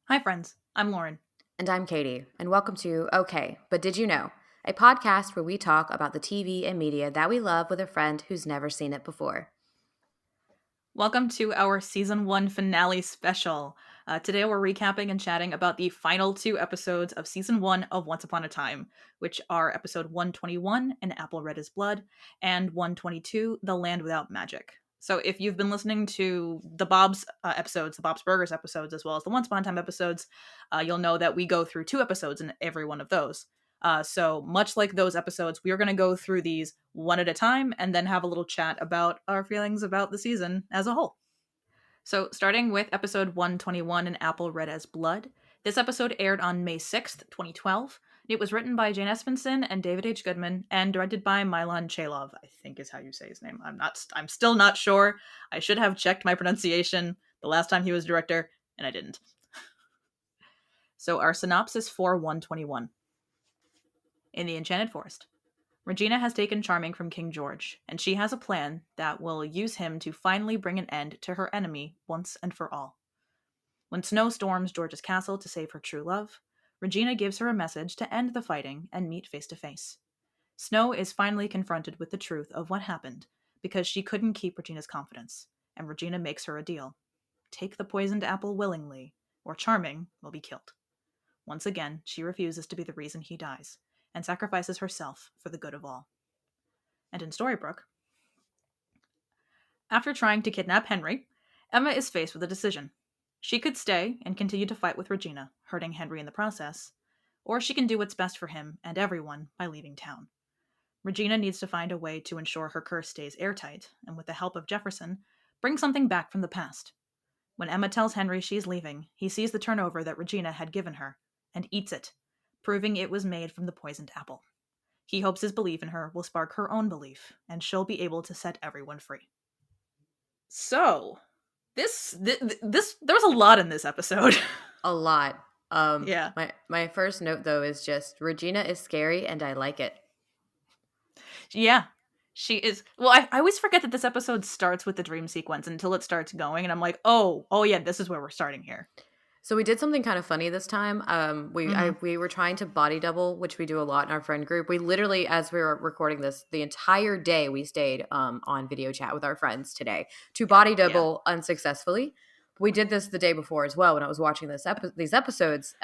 Hi, friends. I'm Lauren. And I'm Katie, and welcome to Okay, But Did You Know? A podcast where we talk about the TV and media that we love with a friend who's never seen it before. Welcome to our season one finale special. Today we're recapping and chatting about the final two episodes of season one of Once Upon a Time, which are episode 121, An Apple Red as Blood, and 122, The Land Without Magic. So if you've been listening to the Bob's episodes, the Bob's Burgers episodes, as well as the Once Upon a Time episodes, you'll know that we go through two episodes in every one of those. So much like those episodes, we are going to go through these one at a time and then have a little chat about our feelings about the season as a whole. So, starting with episode 121, An Apple Red as Blood. This episode aired on May 6th, 2012. It was written by Jane Espenson and David H. Goodman and directed by Milan Chalov, I think is how you say his name. I'm still not sure. I should have checked my pronunciation the last time he was director, and I didn't. So, our synopsis for 121. In the Enchanted Forest, Regina has taken Charming from King George, and she has a plan that will use him to finally bring an end to her enemy once and for all. When Snow storms George's castle to save her true love, Regina gives her a message to end the fighting and meet face to face. Snow is finally confronted with the truth of what happened because she couldn't keep Regina's confidence, and Regina makes her a deal. Take the poisoned apple willingly, or Charming will be killed. Once again, she refuses to be the reason he dies, and sacrifices herself for the good of all. And in Storybrooke, after trying to kidnap Henry, Emma is faced with a decision. She could stay and continue to fight with Regina, hurting Henry in the process, or she can do what's best for him and everyone by leaving town. Regina needs to find a way to ensure her curse stays airtight, and with the help of Jefferson, bring something back from the past. When Emma tells Henry she's leaving, he sees the turnover that Regina had given her, and eats it, proving it was made from the poisoned apple. He hopes his belief in her will spark her own belief, and she'll be able to set everyone free. So, there was a lot in this episode. A lot. Yeah. My first note though is just Regina is scary and I like it. Yeah. She is. Well, I always forget that this episode starts with the dream sequence until it starts going, and I'm like, oh yeah, this is where we're starting here. So we did something kind of funny this time. Mm-hmm. We were trying to body double, which we do a lot in our friend group. We literally, as we were recording this, the entire day we stayed on video chat with our friends today to body Yeah. double unsuccessfully. We did this the day before as well when I was watching these episodes.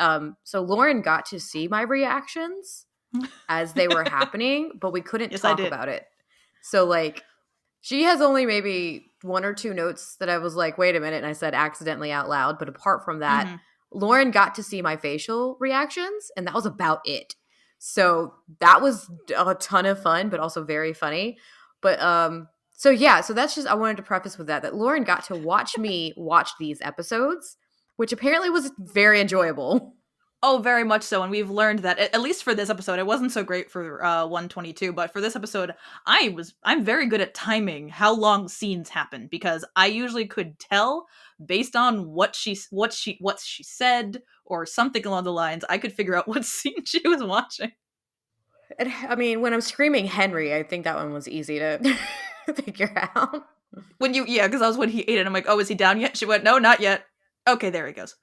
So Lauren got to see my reactions as they were happening, but we couldn't Yes, I talk did. about it. So like she has only maybe one or two notes that I was like, wait a minute, and I said accidentally out loud. But apart from that, Mm-hmm. Lauren got to see my facial reactions, and that was about it. So that was a ton of fun, but also very funny. But so yeah, so that's just I wanted to preface with that Lauren got to watch me watch these episodes, which apparently was very enjoyable. Oh, very much so. And we've learned that at least for this episode, it wasn't so great for 122, but for this episode, I'm very good at timing how long scenes happen because I usually could tell based on what she said or something along the lines. I could figure out what scene she was watching. And, I mean, when I'm screaming Henry, I think that one was easy to figure out. Yeah, because that was when he ate it. I'm like, oh, is he down yet? She went, no, not yet. Okay, there he goes.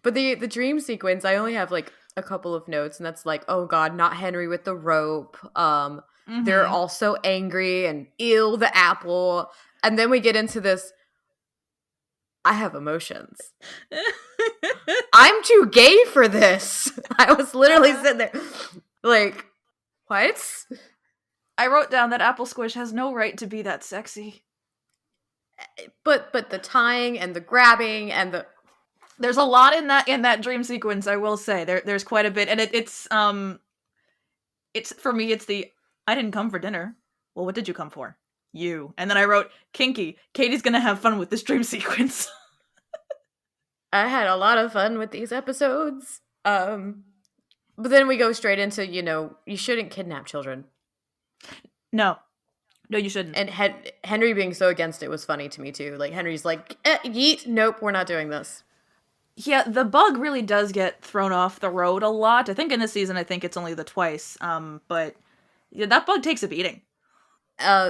But the dream sequence, I only have like a couple of notes, and that's like, oh god, not Henry with the rope. They're Mm-hmm. also angry and ill the apple, and then we get into this. I have emotions. I'm too gay for this. I was literally sitting there, like, what? I wrote down that Apple Squish has no right to be that sexy. But the tying and the grabbing and the There's a lot in that dream sequence. I will say there's quite a bit, and it's for me. It's the I didn't come for dinner. Well, what did you come for? You. And then I wrote kinky. Katie's gonna have fun with this dream sequence. I had a lot of fun with these episodes. But then we go straight into, you shouldn't kidnap children. No, no, you shouldn't. And Henry being so against it was funny to me too. Like Henry's like, yeet, nope, we're not doing this. Yeah, the bug really does get thrown off the road a lot. I think in this season, I think it's only the twice. But yeah, that bug takes a beating.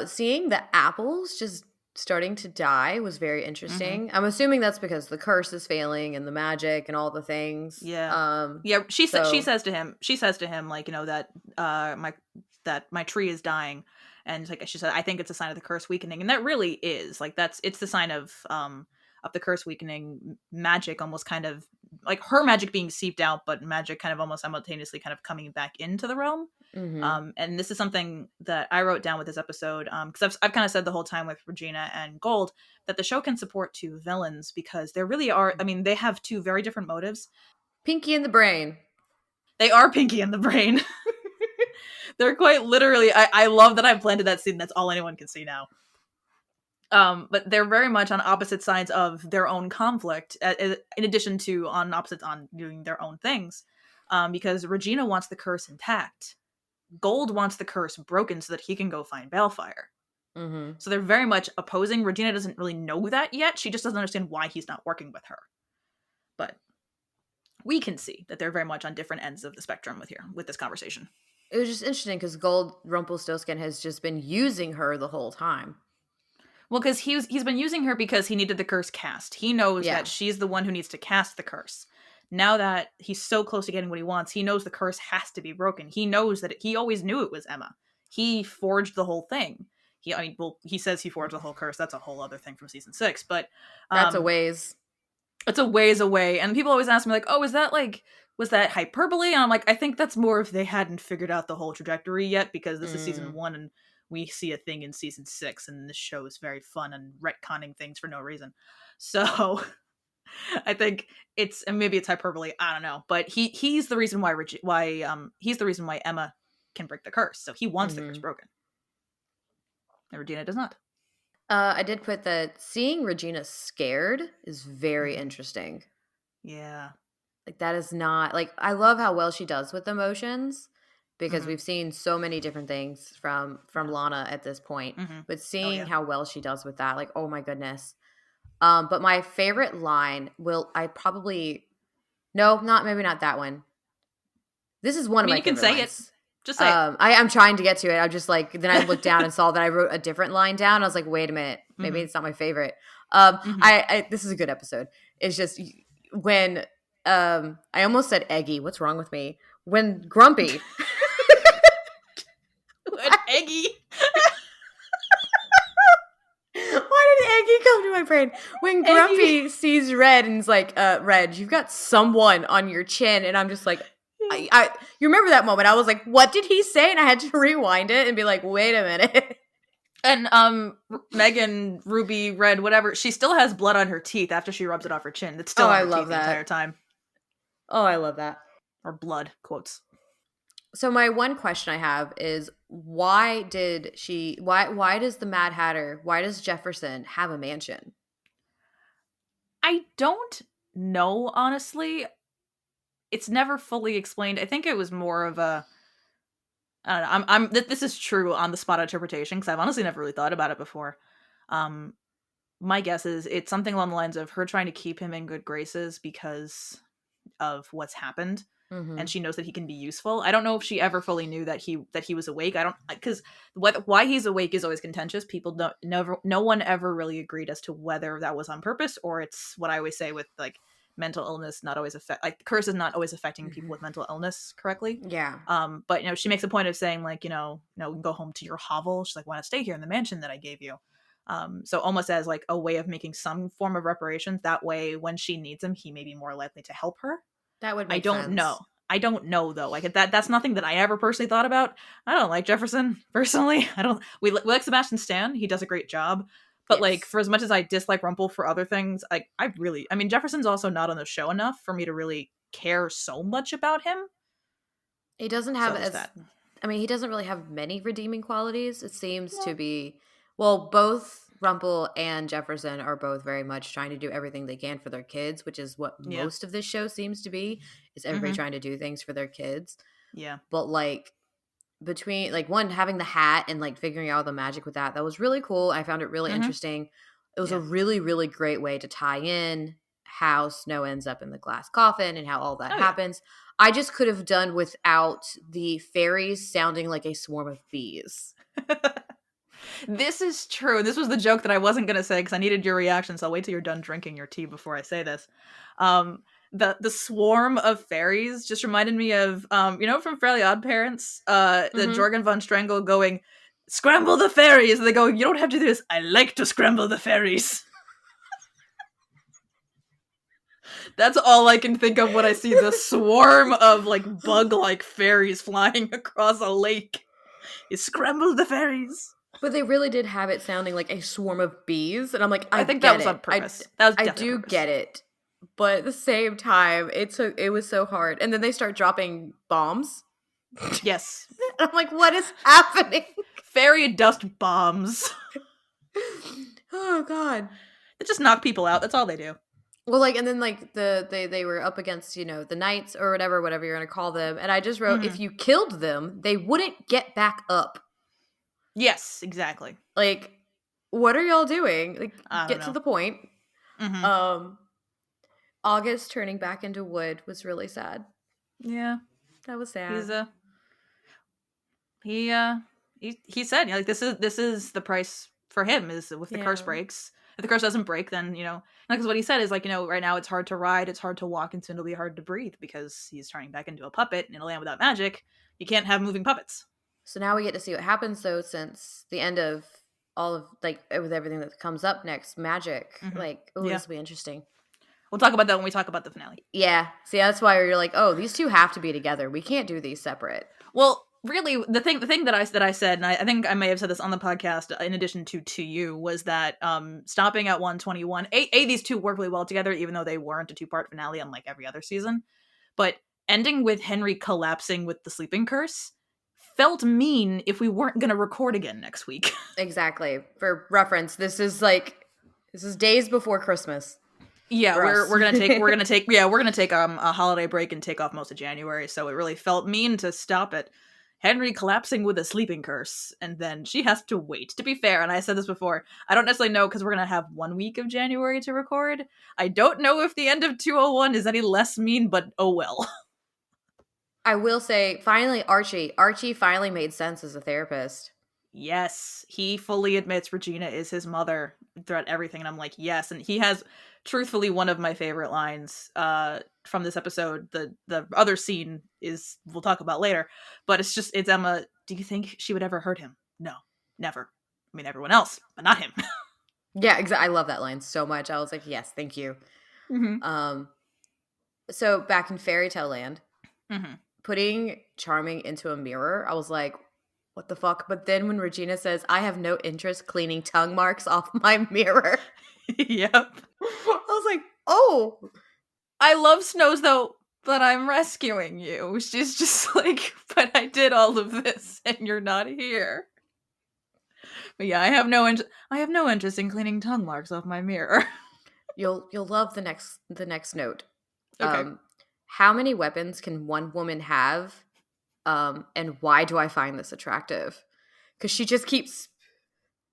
Seeing the apples just starting to die was very Mm-hmm. interesting. I'm assuming that's because the curse is failing and the magic and all the things. Yeah. Yeah, So she says to him, like, that my tree is dying, and like she said, I think it's a sign of the curse weakening, and that really is, like, it's the sign of the curse weakening, magic almost kind of like her magic being seeped out, but magic kind of almost simultaneously kind of coming back into the realm. mhm. And this is something that I wrote down with this episode, because I've kind of said the whole time with Regina and Gold that the show can support two villains because there really are. I mean, they have two very different motives. Pinky in the brain. They are Pinky and the Brain. They're quite literally. I love that I've planted that seed. And that's all anyone can see now. But they're very much on opposite sides of their own conflict, in addition to on opposites on doing their own things. Because Regina wants the curse intact. Gold wants the curse broken so that he can go find Balefire. Mhm. So they're very much opposing. Regina doesn't really know that yet. She just doesn't understand why he's not working with her. But we can see that they're very much on different ends of the spectrum with this conversation. It was just interesting because Gold Rumpelstiltskin has just been using her the whole time. Well, because he's been using her because he needed the curse cast. He knows Yeah. that she's the one who needs to cast the curse. Now that he's so close to getting what he wants, he knows the curse has to be broken. He knows that he always knew it was Emma. He forged the whole thing. He says he forged the whole curse. That's a whole other thing from season 6. But That's a um, ways. it's a ways away. And people always ask me, like, oh, was that hyperbole? And I'm like, I think that's more if they hadn't figured out the whole trajectory yet, because this is season 1 and we see a thing in season 6, and this show is very fun and retconning things for no reason. So I think and maybe it's hyperbole, I don't know, but he's the reason he's the reason why Emma can break the curse. So he wants the curse broken. And Regina does not. I did put that seeing Regina scared is very interesting. Yeah. Like, that is not like, I love how well she does with emotions because we've seen so many different things from Lana at this point. But seeing how well she does with that, like, oh my goodness. But my favorite line maybe not that one. This is one I of mean, my you can favorite say it. lines. Just say it. I'm trying to get to it. I'm just like, then I looked down and saw that I wrote a different line down. I was like, wait a minute, maybe it's not my favorite. This is a good episode. It's just when I almost said Eggy. What's wrong with me? When Grumpy. What, Eggy? Why did Eggy come to my brain? When Grumpy sees Red and is like, Red, you've got someone on your chin. And I'm just like, you remember that moment? I was like, what did he say? And I had to rewind it and be like, wait a minute. And Megan, Ruby, Red, whatever, she still has blood on her teeth after she rubs it off her chin. It's still on her teeth the entire time. Oh, I love that. Or blood, quotes. So my one question I have is why does the Mad Hatter, why does Jefferson have a mansion? I don't know, honestly. It's never fully explained. I think it was more of a, I don't know, this is true on the spot interpretation because I've honestly never really thought about it before. My guess is it's something along the lines of her trying to keep him in good graces because of what's happened. And she knows that he can be useful. I don't know if she ever fully knew that he was awake. I don't, because why he's awake is always contentious. No one ever really agreed as to whether that was on purpose or it's what I always say with like mental illness not always curse is not always affecting people with mental illness correctly. Yeah. But she makes a point of saying like go home to your hovel. She's like, why not stay here in the mansion that I gave you? So almost as like a way of making some form of reparations. That way, when she needs him, he may be more likely to help her. That would make sense. I don't know though. Like that's nothing that I ever personally thought about. I don't like Jefferson personally. We like Sebastian Stan. He does a great job. But like for as much as I dislike Rumple for other things, I mean Jefferson's also not on the show enough for me to really care so much about him. He doesn't have he doesn't really have many redeeming qualities. It seems to be both Rumple and Jefferson are both very much trying to do everything they can for their kids, which is what most of this show seems to be, is everybody trying to do things for their kids. Yeah. But like between like one having the hat and like figuring out the magic with that was really cool. I found it really interesting. It was a really, really great way to tie in how Snow ends up in the glass coffin and how all that happens. I just could have done without the fairies sounding like a swarm of bees. This is true. This was the joke that I wasn't going to say because I needed your reaction, so I'll wait till you're done drinking your tea before I say this. Um, the swarm of fairies just reminded me of, from Fairly Odd Parents, the Mm-hmm. Jorgen von Strangle going, scramble the fairies! And they go, you don't have to do this. I like to scramble the fairies. That's all I can think of when I see the swarm of, like, bug-like fairies flying across a lake. You scramble the fairies. But they really did have it sounding like a swarm of bees, and I'm like, I I think that get was it. on purpose. That was I definitely do on purpose. get it. But at the same time, it was so hard. And then they start dropping bombs. Yes. I'm like, what is happening? Fairy dust bombs. Oh god. They just knock people out. That's all they do. Well, like, and then like they were up against, the knights or whatever you're gonna call them, and I just wrote, if you killed them, they wouldn't get back up. Yes, exactly. Like, what are y'all doing? Like, I don't get to know. the point. Mhm. August turning back into wood was really sad. Yeah, That was sad. he said, like, this is the price for him, is if the curse Yeah. breaks. If the curse doesn't break, then because what he said is, like, right now it's hard to ride, it's hard to walk, and soon it'll be hard to breathe because he's turning back into a puppet in a land without magic. You can't have moving puppets. So now we get to see what happens, though, since the end of all of, like, with everything that comes up next, magic. Like, oh, Yeah. this will be interesting. We'll talk about that when we talk about the finale. Yeah. See, that's why you're like, oh, these two have to be together. We can't do these separate. Well, really, the thing that I said, and I think I may have said this on the podcast in addition to you, was that stopping at 121, these two work really well together, even though they weren't a 2-part finale unlike every other season. But ending with Henry collapsing with the sleeping curse felt mean if we weren't going to record again next week. Exactly. For reference, this is days before Christmas. Yeah, we're gonna take a holiday break and take off most of January, so it really felt mean to stop at Henry collapsing with a sleeping curse, and then she has to wait. To be fair, and I said this before, I don't necessarily know because we're gonna have 1 week of January to record. I don't know if the end of 201 is any less mean, but oh well. I will say, finally, Archie finally made sense as a therapist. Yes, he fully admits Regina is his mother throughout everything, and I'm like, yes, and he has truthfully one of my favorite lines from this episode. The other scene is we'll talk about later, but it's Emma, do you think she would ever hurt him? No, never. I mean, everyone else, but not him. Yeah, exactly. I love that line so much. I was like, yes, thank you. So back in Fairy Tale Land, putting Charming into a mirror, I was like, what the fuck? But then when Regina says, I have no interest cleaning tongue marks off my mirror. Yep. I was like, oh. I love Snows though, but I'm rescuing you. She's just like, but I did all of this and you're not here. But yeah, I have no interest in cleaning tongue marks off my mirror. You'll love the next note. Okay. How many weapons can one woman have? And why do I find this attractive? Because she just keeps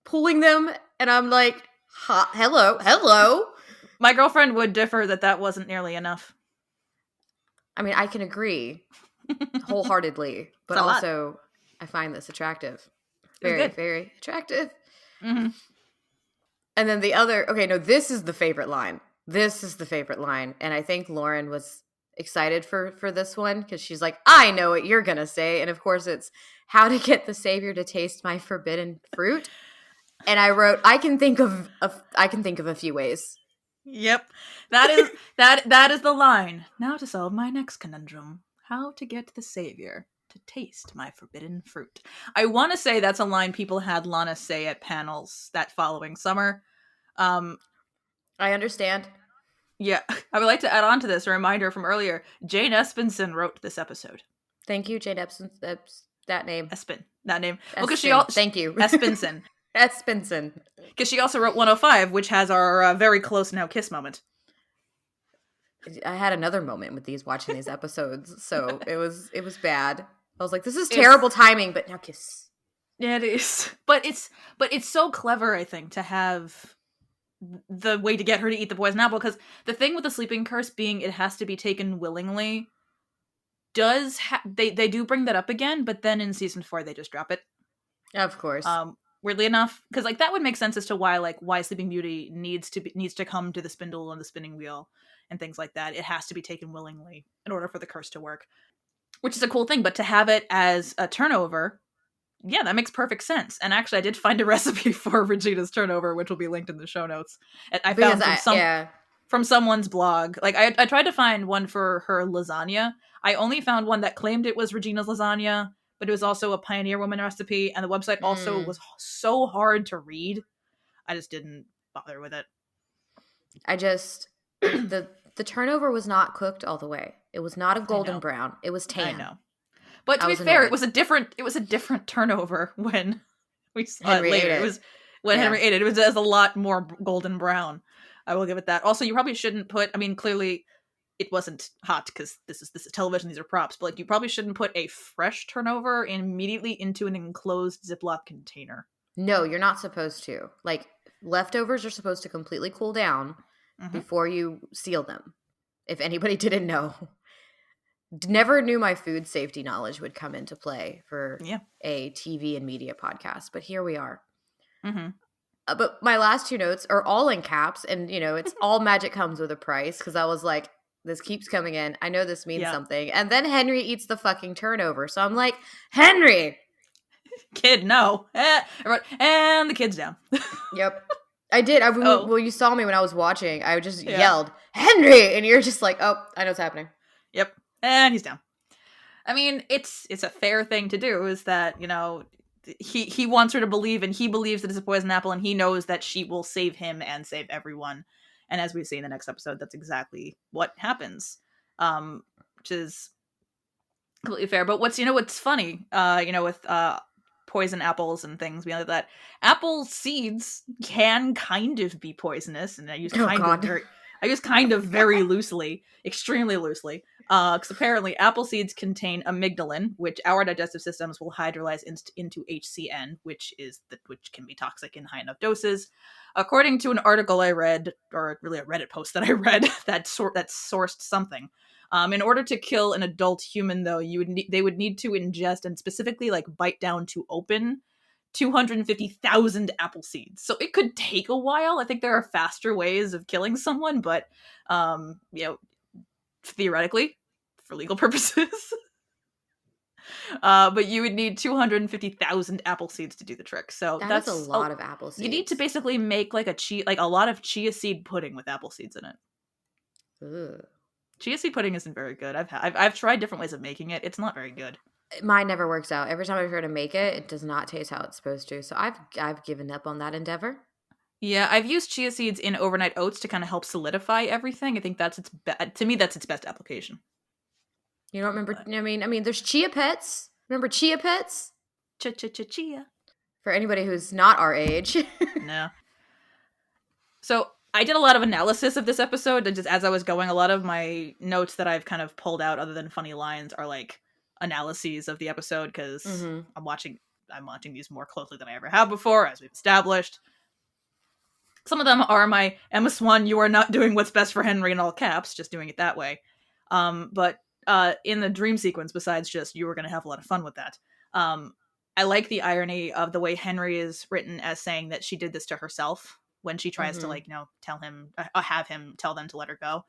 pulling them, and I'm like, hello. My girlfriend would differ that wasn't nearly enough. I mean, I can agree wholeheartedly, but also I find this attractive. Very, very attractive. Mm-hmm. And then the other, this is the favorite line. And I think Lauren was excited for this one because she's like, I know what you're gonna say, and of course it's how to get the savior to taste my forbidden fruit. And I wrote, I can think of a few ways. Yep, that is the line. Now to solve my next conundrum: how to get the savior to taste my forbidden fruit. I want to say that's a line people had Lana say at panels that following summer. I understand. Yeah, I would like to add on to this a reminder from earlier. Jane Espenson wrote this episode. Thank you, Jane Espenson. That name. That name. Well, because thank you, Espenson. Espenson. Because she also wrote 105, which has our very close now kiss moment. I had another moment with watching these episodes, so it was bad. I was like, this is terrible timing, but now kiss. Yeah, it is. But it's so clever, I think, to have the way to get her to eat the poison apple, because the thing with the sleeping curse being it has to be taken willingly they do bring that up again, but then in season 4 they just drop it. Of course. weirdly enough, because like that would make sense as to why Sleeping Beauty needs to come to the spindle and the spinning wheel and things like that. It has to be taken willingly in order for the curse to work, which is a cool thing. But to have it as a turnover, yeah, that makes perfect sense. And actually, I did find a recipe for Regina's turnover, which will be linked in the show notes. I Because found from someone's blog. Like I tried to find one for her lasagna. I only found one that claimed it was Regina's lasagna, but it was also a Pioneer Woman recipe, and the website also was so hard to read. I just didn't bother with it. The turnover was not cooked all the way. It was not a golden brown. It was tan. I know. But to be fair, it was a different turnover when we saw it later. It was when Henry ate it. It was a lot more golden brown. I will give it that. Also, you probably shouldn't put. I mean, clearly, it wasn't hot because this is television. These are props. But like, you probably shouldn't put a fresh turnover immediately into an enclosed Ziploc container. No, you're not supposed to. Like, leftovers are supposed to completely cool down before you seal them. If anybody didn't know. Never knew my food safety knowledge would come into play for a TV and media podcast, but here we are. But my last two notes are all in caps, and it's all magic comes with a price, because I was like, this keeps coming in. I know this means something. And then Henry eats the fucking turnover. So I'm like, Henry! Kid, no. And the kid's down. Yep. I did. Well, you saw me when I was watching. I just yelled, Henry! And you're just like, oh, I know what's happening. Yep. And he's down. I mean, it's a fair thing to do, is that, he wants her to believe, and he believes that it's a poison apple, and he knows that she will save him and save everyone. And as we see in the next episode, that's exactly what happens. Which is completely fair. But what's funny, with poison apples and things beyond that, apple seeds can kind of be poisonous, and I use kind of very loosely, extremely loosely. Because apparently apple seeds contain amygdalin, which our digestive systems will hydrolyze into HCN, which can be toxic in high enough doses. According to an article I read, or really a Reddit post that I read that sourced something. In order to kill an adult human, though, they would need to ingest and specifically bite down to open 250,000 apple seeds. So it could take a while. I think there are faster ways of killing someone, but theoretically, for legal purposes. But you would need 250,000 apple seeds to do the trick. So that's a lot of apple seeds. You need to basically make a lot of chia seed pudding with apple seeds in it. Ugh. Chia seed pudding isn't very good. I've tried different ways of making it. It's not very good. Mine never works out. Every time I try to make it, it does not taste how it's supposed to. So I've given up on that endeavor. Yeah, I've used chia seeds in overnight oats to kind of help solidify everything. I think that's to me that's its best application. You don't remember? I mean, there's Chia Pets. Remember Chia Pets? Chia. For anybody who's not our age. No. So I did a lot of analysis of this episode, and just as I was going, a lot of my notes that I've kind of pulled out, other than funny lines, are analyses of the episode, because I'm watching these more closely than I ever have before, as we've established. Some of them are my Emma Swan, you are not doing what's best for Henry in all caps, just doing it that way. But in the dream sequence, besides just you were going to have a lot of fun with that, I like the irony of the way Henry is written as saying that she did this to herself when she tries to tell him, have him tell them to let her go.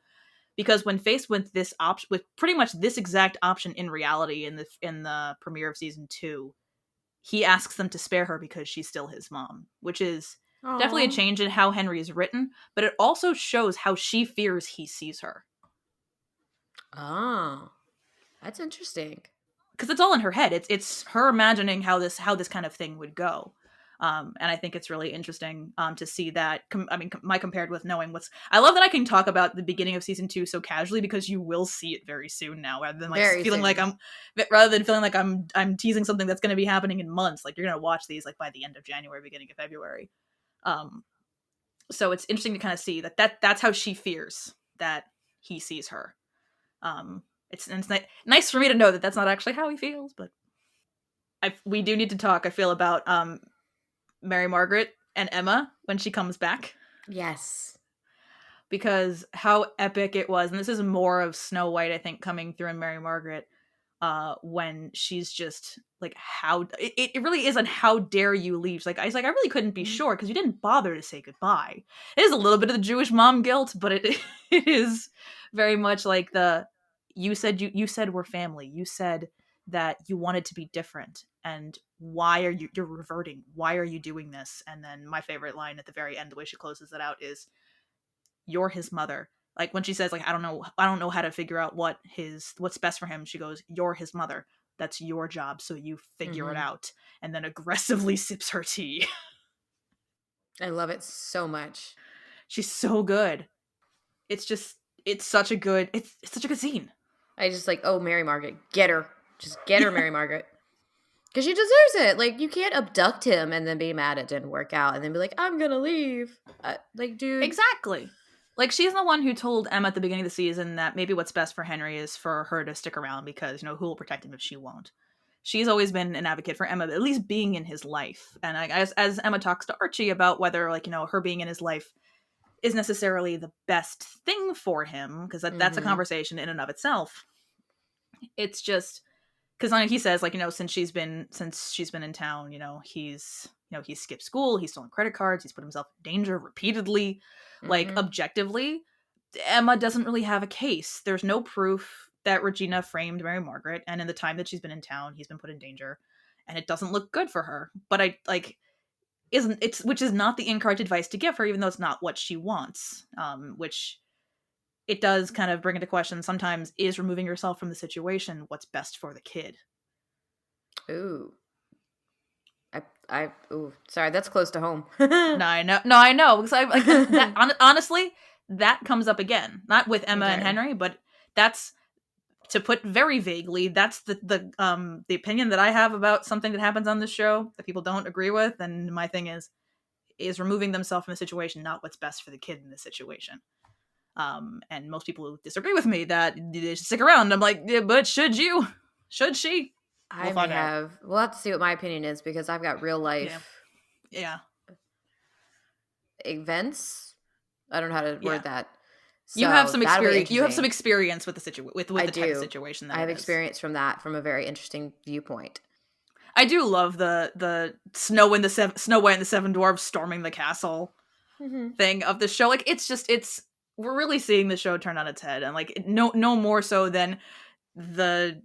Because when faced with this option, with pretty much this exact option in reality in the premiere of season 2, he asks them to spare her because she's still his mom, which is definitely a change in how Henry is written, but it also shows how she fears he sees her. Oh, that's interesting. Because it's all in her head. It's her imagining how this kind of thing would go. And I think it's really interesting to see that. Compared with knowing I love that I can talk about the beginning of season 2 so casually, because you will see it very soon now, rather than feeling like I'm teasing something that's going to be happening in months. You're going to watch these by the end of January, beginning of February. So it's interesting to kind of see that's how she fears that he sees her. It's nice for me to know that that's not actually how he feels, but we do need to talk, I feel, about Mary Margaret and Emma when she comes back. Yes. Because how epic it was, and this is more of Snow White, I think, coming through in Mary Margaret, when she's just like, how it really is, an how dare you leave. She's like, I was like, I really couldn't be Mhm. sure because you didn't bother to say goodbye. It is a little bit of the Jewish mom guilt, but it it is very much like the, you said we're family. You said that you wanted to be different, and why are you're reverting? Why are you doing this? And then my favorite line at the very end, the way she closes it out, is, you're his mother. Like when she says, like, I don't know how to figure out what's best for him. She goes, you're his mother. That's your job, so you figure it Mhm. out. And then aggressively sips her tea. I love it so much. She's so good. It's just, it's such a good scene. I just like, oh, Mary Margaret, get her. Just get her, Mary Margaret. Because she deserves it. Like, you can't abduct him and then be mad it didn't work out and then be like, I'm going to leave. Like, dude. Exactly. Like, she's the one who told Emma at the beginning of the season that maybe what's best for Henry is for her to stick around because, who will protect him if she won't. She's always been an advocate for Emma at least being in his life. And as Emma talks to Archie about whether, like, her being in his life is necessarily the best thing for him, because that's a Mm-hmm. conversation in and of itself. It's just because he says, like, since she's been in town, he's skipped school, he's stolen credit cards, he's put himself in danger repeatedly. Like, Mm-hmm. objectively, Emma doesn't really have a case. There's no proof that Regina framed Mary Margaret, and in the time that she's been in town, he's been put in danger, and it doesn't look good for her. But I like isn't it's which is not the incorrect advice to give her, even though it's not what she wants. Which it does kind of bring into question sometimes, is removing yourself from the situation what's best for the kid? Ooh. Ooh, sorry, that's close to home. No, I know. No, I know, because I like that. Honestly, that comes up again, not with Emma and Okay. Henry, but that's, to put very vaguely, that's the opinion that I have about something that happens on this show that people don't agree with. And my thing is removing themselves from the situation not what's best for the kid in this situation. And most people who disagree with me that they should stick around. I'm like, yeah, but should you? Should she? We'll I may find out. have, we'll have to see what my opinion is because I've got real Yeah, life yeah, events. I don't know how to yeah. word that. You have So some that'll be experience. You have some interesting. experience with with I the type of do. situation I that have it is. experience from that from a very interesting viewpoint. I do love the Snow White and the Seven Dwarfs storming the castle Mm-hmm. thing of the show. Like, it's we're really seeing the show turn on its head, and like, no more so than the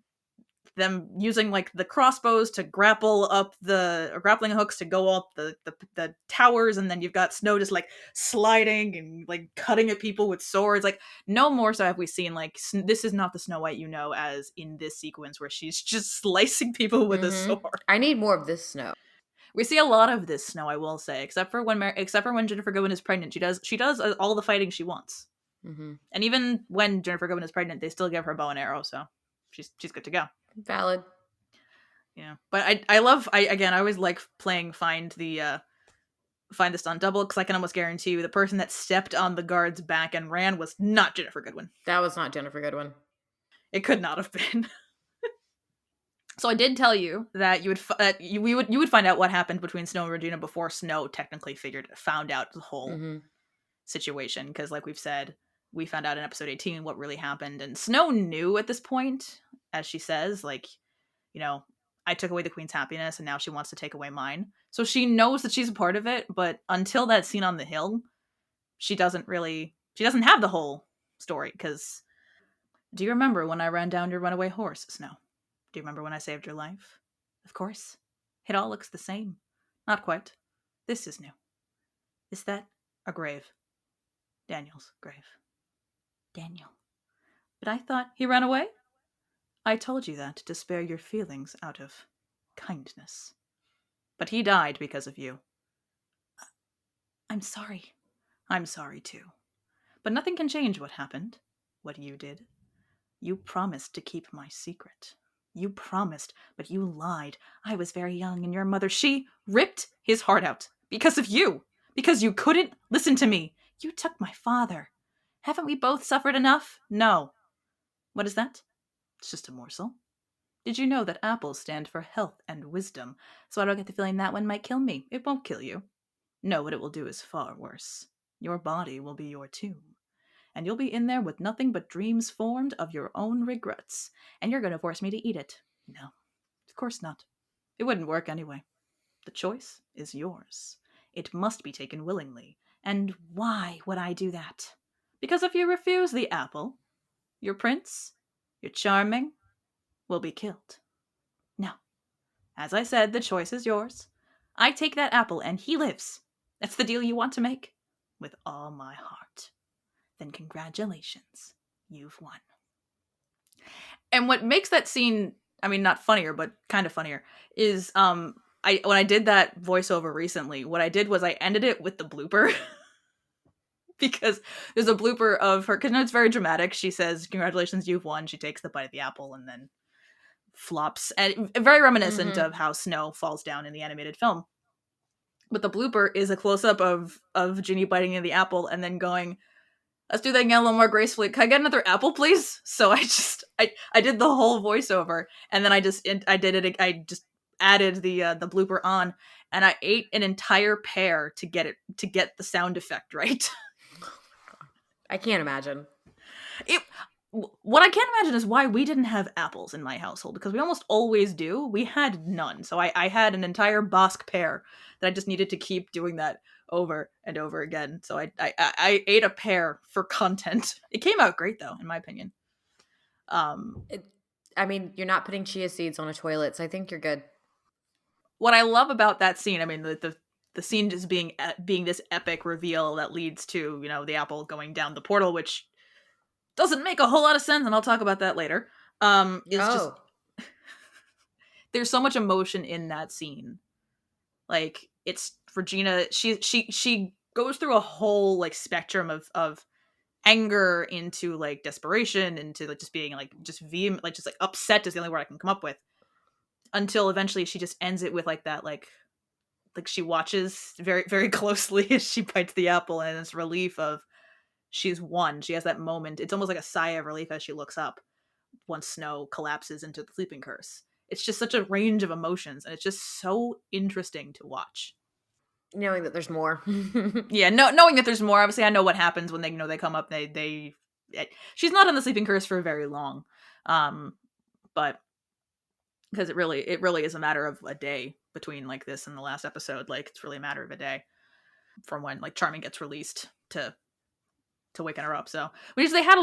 them using like the crossbows to grapple up the or grappling hooks to go up the towers, and then you've got Snow just like sliding and like cutting at people with swords. Like, no more so have we seen like this is not the Snow White as in this sequence where she's just slicing people with a Mm-hmm. sword. I need more of this snow. We see a lot of this Snow, I will say, except for when Jennifer Goodwin is pregnant. She does all the fighting she wants, Mm-hmm. and even when Jennifer Goodwin is pregnant, they still give her a bow and arrow, so she's good to go. Valid. Yeah, but I love, I always like playing find the stunt double, because I can almost guarantee you the person that stepped on the guard's back and ran was not Jennifer Goodwin. That was not Jennifer Goodwin. It could not have been. So I did tell you that you would find out what happened between Snow and Regina before Snow technically found out the whole Mm-hmm. situation, because like we've said, we found out in episode 18 what really happened, and Snow knew at this point, as she says, like, you know I took away the queen's happiness and now she wants to take away mine, so she knows that she's a part of it. But until that scene on the hill, she doesn't have the whole story. Because, do you remember when I ran down your runaway horse, Snow? Do you remember when I saved your life? Of course. It all looks the same. Not quite. This is new. Is that a grave? Daniel's grave. Daniel. But I thought he ran away? I told you that to spare your feelings out of kindness. But he died because of you. I'm sorry. I'm sorry too. But nothing can change what happened, what you did. You promised to keep my secret. You promised, but you lied. I was very young, and your mother, she ripped his heart out. Because of you. Because you couldn't listen to me. You took my father. Haven't we both suffered enough? No. What is that? It's just a morsel. Did you know that apples stand for health and wisdom? So I don't get the feeling that one might kill me. It won't kill you. No, what it will do is far worse. Your body will be your tomb. and you'll be in there with nothing but dreams formed of your own regrets, and you're going to force me to eat it. No, of course not. It wouldn't work anyway. The choice is yours. It must be taken willingly. And why would I do that? Because if you refuse the apple, your prince, your charming, will be killed. Now, as I said, the choice is yours. I take that apple and he lives. That's the deal you want to make? With all my heart. Then congratulations. You've won. And what makes that scene, I mean, not funnier, but kind of funnier, is when I did that voiceover recently, what I did was I ended it with the blooper. Because there's a blooper of her, because it's very dramatic. She says, congratulations, you've won. She takes the bite of the apple and then flops. And very reminiscent of how snow falls down in the animated film. But the blooper is a close-up of Ginny biting into the apple and then going, let's do that again a little more gracefully. Can I get another apple, please? So I did the whole voiceover, and then I just added the blooper on, and I ate an entire pear to get the sound effect right. I can't imagine. What I can't imagine is why we didn't have apples in my household, because we almost always do. We had none. So I had an entire Bosque pear that I just needed to keep doing that over and over again. So I ate a pear for content. It came out great, though, in my opinion. I mean, you're not putting chia seeds on a toilet, so I think you're good. What I love about that scene, I mean, the scene just being this epic reveal that leads to, the apple going down the portal, which doesn't make a whole lot of sense, and I'll talk about that later. Just there's so much emotion in that scene. Like, it's Regina, she goes through a whole like spectrum of anger into like desperation, into like just being like just vehement, like just like upset is the only word I can come up with, until eventually she just ends it with like that like she watches very, very closely as she bites the apple, and it's relief of she's won. She has that moment. It's almost like a sigh of relief as she looks up once Snow collapses into the sleeping curse. It's just such a range of emotions, and it's just so interesting to watch. Knowing that there's more. Yeah, knowing that there's more. Obviously, I know what happens when they come up. She's not on the sleeping curse for very long, but because it really is a matter of a day between like this and the last episode. Like, it's really a matter of a day from when like Charming gets released to waking her up. So they didn't have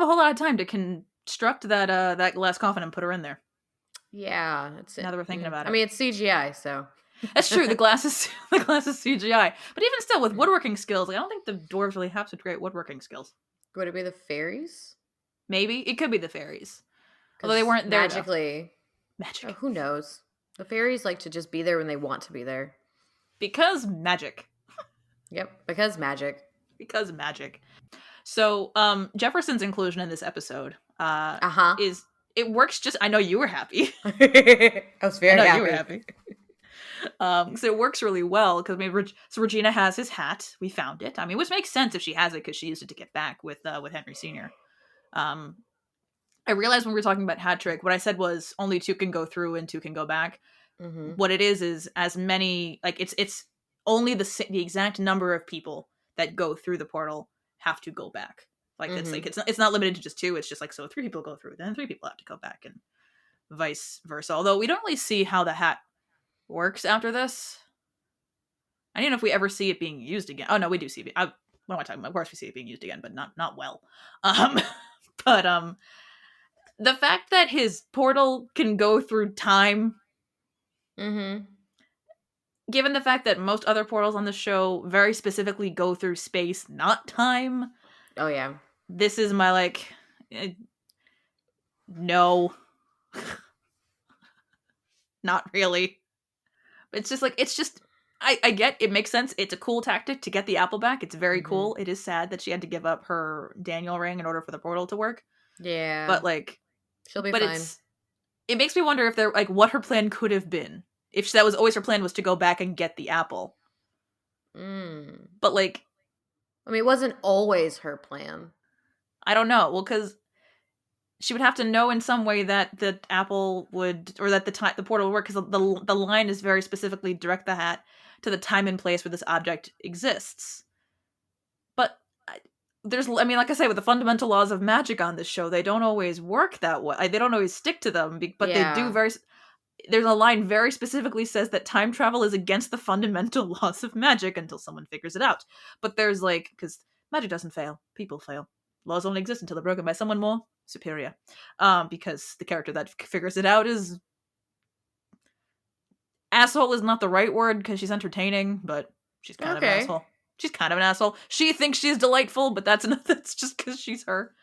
a whole lot of time to construct that glass coffin and put her in there. Yeah, that's it. Now that we're thinking about it, I mean, it's CGI, so that's true. The glass is CGI, but even still, with woodworking skills, like, I don't think the dwarves really have such great woodworking skills. Would it be the fairies? Maybe it could be the fairies, although they weren't there magically. Magic. Oh, who knows? The fairies like to just be there when they want to be there. Because magic. Yep, because magic. Because magic. So, Jefferson's inclusion in this episode is, it works just, I know you were happy. I was very happy. You were happy. So it works really well, because so Regina has his hat. We found it. I mean, which makes sense if she has it, because she used it to get back with Henry Sr. I realized when we were talking about hat trick, what I said was only 2 can go through and 2 can go back. Mm-hmm. What it is as many, like, it's only the exact number of people that go through the portal have to go back. Like, it's like it's not limited to just 2. It's just like, so 3 people go through, then 3 people have to go back, and vice versa. Although we don't really see how the hat works after this. I don't know if we ever see it being used again. Oh no, we do see it. What am I talking about? Of course we see it being used again, but not well. But the fact that his portal can go through time, given the fact that most other portals on the show very specifically go through space, not time. Oh yeah. This is my like, no, not really. It's just like, I get, it makes sense. It's a cool tactic to get the apple back. It's very cool. It is sad that she had to give up her Daniel ring in order for the portal to work. Yeah. But like, she'll be fine. It makes me wonder if like what her plan could have been. If that was always her plan, was to go back and get the apple. But like, I mean, it wasn't always her plan. I don't know. Well, because she would have to know in some way that the apple would, or that the portal would work, because the line is very specifically direct the hat to the time and place where this object exists. But like I say, with the fundamental laws of magic on this show, they don't always work that way. They don't always stick to them, but they do Yeah. very. There's a line very specifically says that time travel is against the fundamental laws of magic until someone figures it out. But there's like, because magic doesn't fail, people fail. Laws only exist until they're broken by someone more superior. Because the character that figures it out is asshole is not the right word because she's entertaining, but she's kind of an Okay. asshole. She's kind of an asshole. She thinks she's delightful, but that's just because she's her.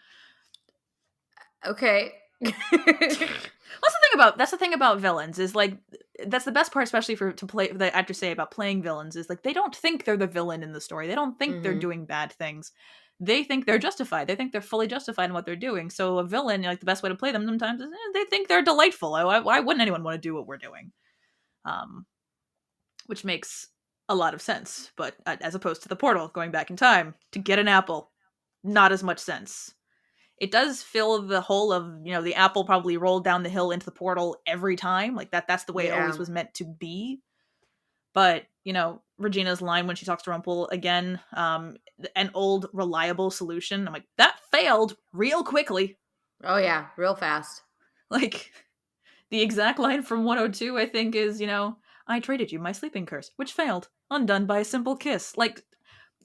Okay. That's the thing about villains is like that's the best part, especially for to play the actors say about playing villains is like they don't think they're the villain in the story. They don't think they're Mm-hmm. doing bad things. They think they're justified. They think they're fully justified in what they're doing. So a villain, like the best way to play them sometimes is they think they're delightful. Why wouldn't anyone want to do what we're doing? Um, which makes a lot of sense. But as opposed to the portal, going back in time to get an apple, not as much sense. It does fill the hole of, the apple probably rolled down the hill into the portal every time. Like that's the way it always Yeah. was meant to be. But, Regina's line when she talks to Rumpel again, an old reliable solution. I'm like, that failed real quickly. Oh yeah, real fast. Like the exact line from 102, I think, is, I traded you my sleeping curse, which failed, undone by a simple kiss. Like,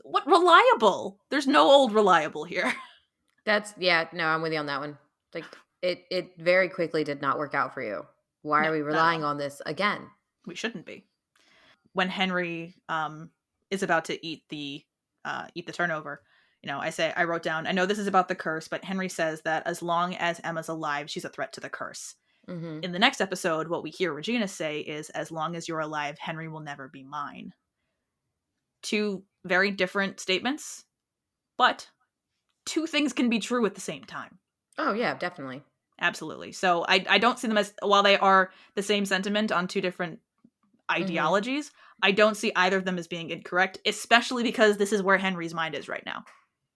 what reliable? There's no old reliable here. Yeah, no, I'm with you on that one. Like it very quickly did not work out for you. Why No, are we not at relying all. on this again? We shouldn't be. When Henry is about to eat the turnover, I wrote down, I know this is about the curse, but Henry says that as long as Emma's alive, she's a threat to the curse. Mm-hmm. In the next episode, what we hear Regina say is, as long as you're alive, Henry will never be mine. Two very different statements, but two things can be true at the same time. Oh yeah, definitely. Absolutely. So I don't see them as, while they are the same sentiment on two different Mm-hmm. ideologies, I don't see either of them as being incorrect, especially because this is where Henry's mind is right now.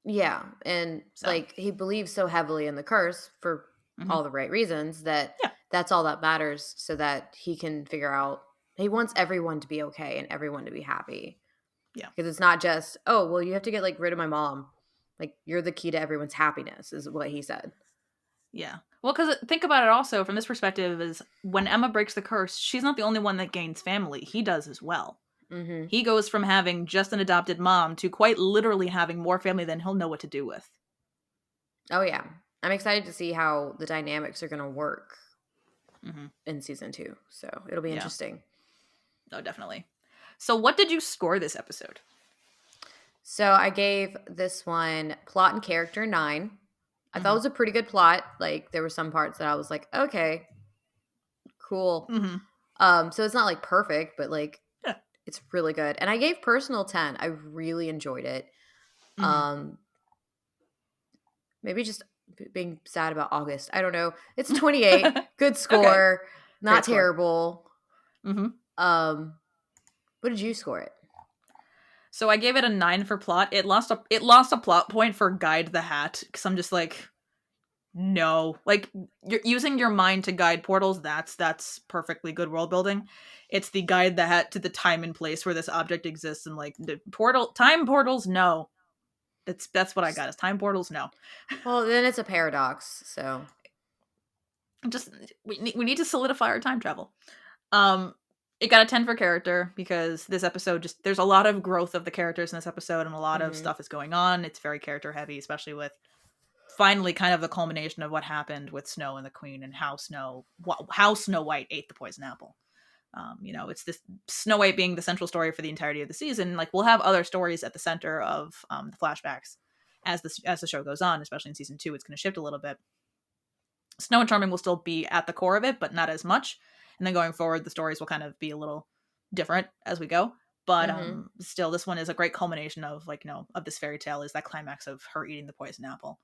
Yeah, and So, like he believes so heavily in the curse for mhm. all the right reasons that Yeah, that's all that matters so that he can figure out he wants everyone to be okay and everyone to be happy. yeah, Because it's not just, oh, well, you have to get like rid of my mom. Like you're the key to everyone's happiness is what he said. yeah. Well, because think about it also from this perspective is when Emma breaks the curse, she's not the only one that gains family. He does as well. Mm-hmm. He goes from having just an adopted mom to quite literally having more family than he'll know what to do with. Oh yeah. I'm excited to see how the dynamics are going to work Mm-hmm. in season 2. So it'll be Yeah, interesting. no, definitely. So, what did you score this episode? So I gave this one plot and character 9. I thought it Mm-hmm. was a pretty good plot. Like there were some parts that I was like, okay, cool. Mm-hmm. So it's not like perfect, but like Yeah. it's really good. And I gave personal 10. I really enjoyed it. Mm-hmm. Um maybe just being sad about August. I don't know. It's 28. Good Okay. score. Not Great score. terrible. Mm-hmm. Um what did you score it? So I gave it a 9 for plot. It lost a plot point for guide the hat because I'm just like, no, like you're using your mind to guide portals. That's perfectly good world building. It's the guide the hat to the time and place where this object exists, and like the time portals. No, that's what I got is time portals. No, Well, then it's a paradox. So, just we need to solidify our time travel. Um, it got a 10 for character because this episode just there's a lot of growth of the characters in this episode and a lot of mhm. stuff is going on. It's very character heavy, especially with finally kind of the culmination of what happened with Snow and the Queen and how Snow White ate the poison apple. It's this Snow White being the central story for the entirety of the season. Like we'll have other stories at the center of the flashbacks as the show goes on, especially in season 2. It's going to shift a little bit. Snow and Charming will still be at the core of it, but not as much. And then going forward, the stories will kind of be a little different as we go. But Mhm. still, this one is a great culmination of of this fairy tale is that climax of her eating the poison apple.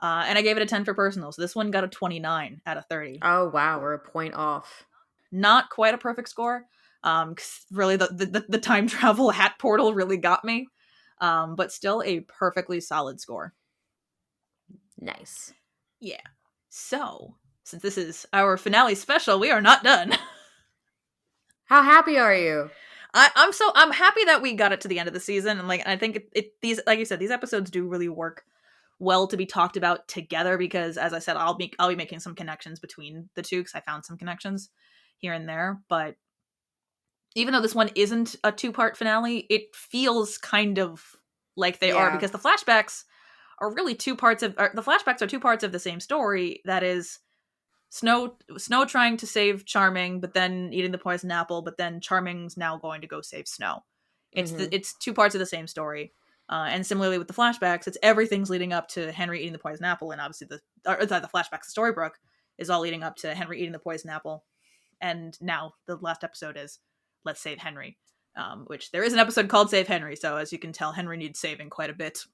And I gave it a 10 for personal. So this one got a 29 out of 30. Oh wow, we're a point off. Not quite a perfect score. 'Cause really the time travel hat portal really got me. But still a perfectly solid score. Nice. Yeah. So, since this is our finale special, we are not done. How happy are you? I'm happy that we got it to the end of the season, and I think these like you said, these episodes do really work well to be talked about together because, as I said, I'll be making some connections between the two because I found some connections here and there. But even though this one isn't a 2-part finale, it feels kind of like they are Yeah. because the flashbacks are really 2 parts of the flashbacks are 2 parts of the same story. That is Snow trying to save Charming, but then eating the poison apple, but then Charming's now going to go save Snow. Mm-hmm. It's 2 parts of the same story. And similarly with the flashbacks, it's everything's leading up to Henry eating the poison apple, and obviously the flashbacks, the Storybrooke is all leading up to Henry eating the poison apple. And now the last episode is Let's Save Henry, which there is an episode called Save Henry, so as you can tell, Henry needs saving quite a bit.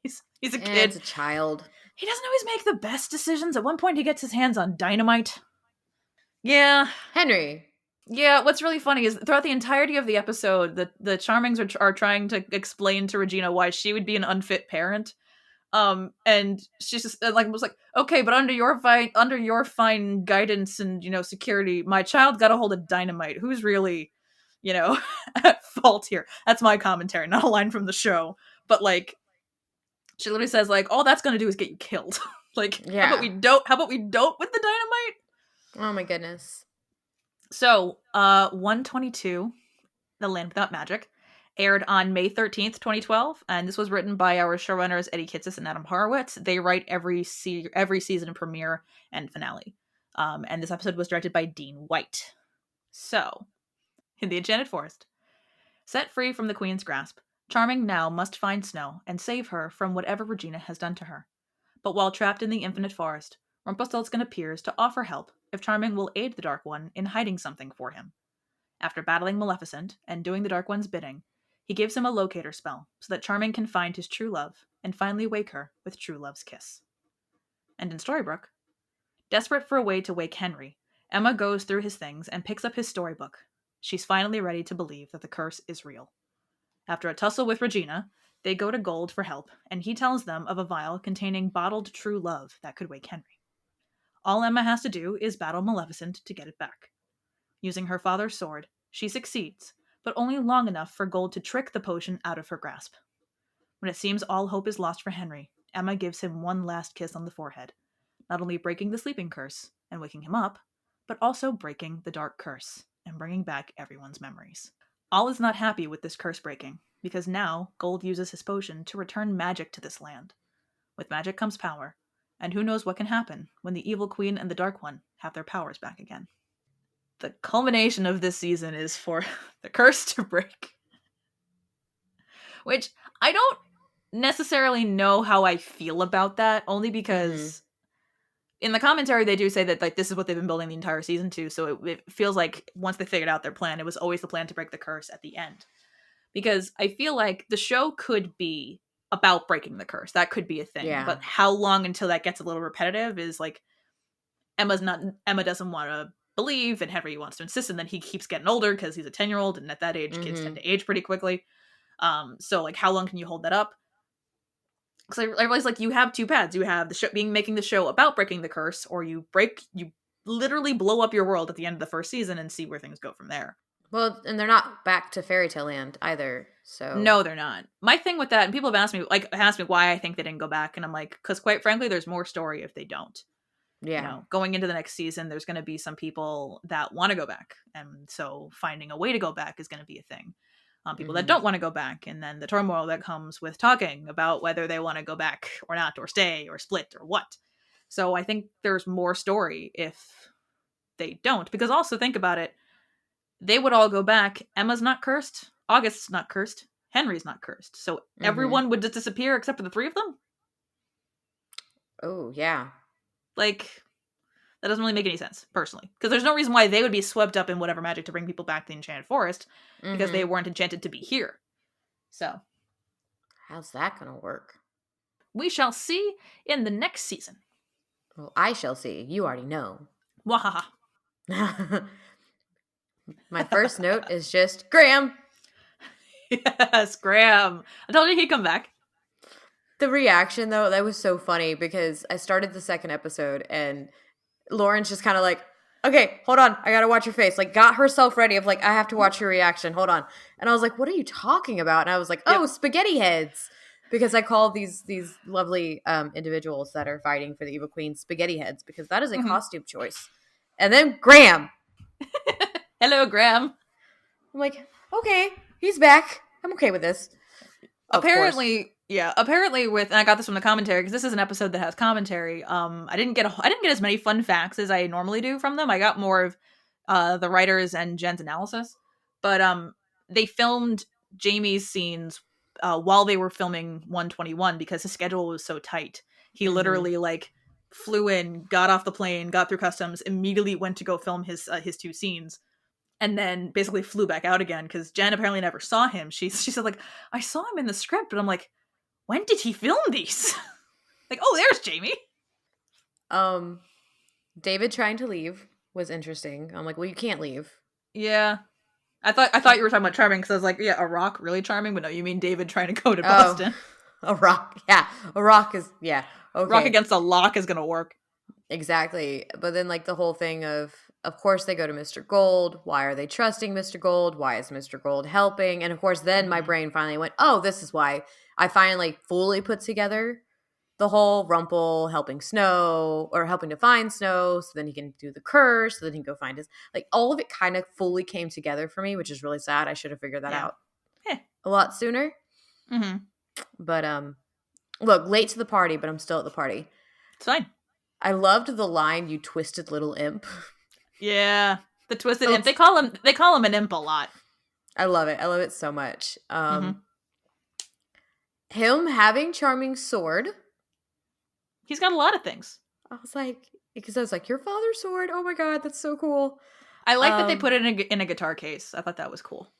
he's a kid. It's a child. He doesn't always make the best decisions. At one point, he gets his hands on dynamite. Yeah. Henry. Yeah, what's really funny is throughout the entirety of the episode, the Charmings are trying to explain to Regina why she would be an unfit parent. And she's just was like, okay, but under your fine guidance and security, my child got a hold of dynamite. Who's really, at fault here? That's my commentary, not a line from the show. But like, she literally says like, all that's gonna do is get you killed. Like, Yeah. How about we don't with the dynamite? Oh my goodness. So, 122, The Land Without Magic, aired on May 13th, 2012, and this was written by our showrunners Eddie Kitsis and Adam Horowitz. They write every season premiere and finale. And this episode was directed by Dean White. So, in the Enchanted Forest, set free from the Queen's grasp, Charming now must find Snow and save her from whatever Regina has done to her. But while trapped in the Infinite Forest, Rumpelstiltskin appears to offer help if Charming will aid the Dark One in hiding something for him. After battling Maleficent and doing the Dark One's bidding, he gives him a locator spell so that Charming can find his true love and finally wake her with true love's kiss. And in Storybrooke, desperate for a way to wake Henry, Emma goes through his things and picks up his storybook. She's finally ready to believe that the curse is real. After a tussle with Regina, they go to Gold for help, and he tells them of a vial containing bottled true love that could wake Henry. All Emma has to do is battle Maleficent to get it back. Using her father's sword, she succeeds, but only long enough for Gold to trick the potion out of her grasp. When it seems all hope is lost for Henry, Emma gives him one last kiss on the forehead, not only breaking the sleeping curse and waking him up, but also breaking the dark curse and bringing back everyone's memories. All is not happy with this curse breaking, because now Gold uses his potion to return magic to this land. With magic comes power, and who knows what can happen when the Evil Queen and the Dark One have their powers back again. The culmination of this season is for the curse to break. Which, I don't necessarily know how I feel about that, only because in the commentary they do say that like this is what they've been building the entire season to, so it feels like once they figured out their plan, it was always the plan to break the curse at the end. Because I feel like the show could be about breaking the curse. That could be a thing. Yeah. But how long until that gets a little repetitive is like Emma doesn't want to believe, and Henry wants to insist, and then he keeps getting older because he's a 10-year-old, and at that age kids tend to age pretty quickly. So like how long can you hold that up? Because I realize like you have 2 paths. You have the show making the show about breaking the curse, or you literally blow up your world at the end of the first season and see where things go from there. Well, and they're not back to Fairy Tale Land either, so... No, they're not. My thing with that, and people have asked me why I think they didn't go back, and I'm like, because quite frankly, there's more story if they don't. Yeah. Going into the next season, there's going to be some people that want to go back, and so finding a way to go back is going to be a thing. People that don't want to go back, and then the turmoil that comes with talking about whether they want to go back or not, or stay, or split, or what. So I think there's more story if they don't, because also think about it, they would all go back. Emma's not cursed. August's not cursed. Henry's not cursed. So everyone would just disappear except for the 3 of them? Oh, yeah. Like, that doesn't really make any sense, personally. Because there's no reason why they would be swept up in whatever magic to bring people back to the Enchanted Forest, because they weren't enchanted to be here. So. How's that gonna work? We shall see in the next season. Well, I shall see. You already know. Wahaha. My first note is just, Graham! Yes, Graham. I told you he'd come back. The reaction, though, that was so funny, because I started the second episode, and Lauren's just kind of like, okay, hold on, I gotta watch your face. Like, got herself ready of like, I have to watch your reaction, hold on. And I was like, what are you talking about? And I was like, oh, spaghetti heads. Because I call these lovely individuals that are fighting for the evil queen spaghetti heads, because that is a Mhm. costume choice. And then Graham. Hello, Graham. I'm like, okay, he's back. I'm okay with this. Of course. Apparently with, and I got this from the commentary because this is an episode that has commentary. I didn't get as many fun facts as I normally do from them. I got more of the writers and Jen's analysis, but they filmed Jamie's scenes while they were filming 121 because his schedule was so tight. He Mm-hmm. literally like flew in, got off the plane, got through customs, immediately went to go film his two scenes, and then basically flew back out again because Jen apparently never saw him. She said like, I saw him in the script, but I'm like, when did he film these? Like, oh, there's Jamie. David trying to leave was interesting. I'm like, well, you can't leave. Yeah, I thought you were talking about charming because I was like, yeah, a rock really charming, but no, you mean David trying to go to Oh, Boston. a rock. Yeah, a rock is, yeah. Rock Okay, against a lock is gonna work. exactly. But then, like, the whole thing of course, they go to Mr. Gold. Why are they trusting Mr. Gold? Why is Mr. Gold helping? And of course, then my Mm-hmm. brain finally went, oh, this is why. I finally fully put together the whole Rumple helping Snow, or helping to find Snow so then he can do the curse, so then he can go find his, like, all of it kind of fully came together for me, which is really sad. I should have figured that Yeah. out Yeah. a lot sooner. Mm-hmm. But look, late to the party, but I'm still at the party. It's fine. I loved the line, "You twisted little imp." Yeah. The twisted Oh, imp. They call him an imp a lot. I love it. I love it so much. Mm-hmm. Him having charming sword. He's got a lot of things. I was like, because I was like, your father's sword. Oh my god, that's so cool. I like that they put it in a guitar case. I thought that was cool.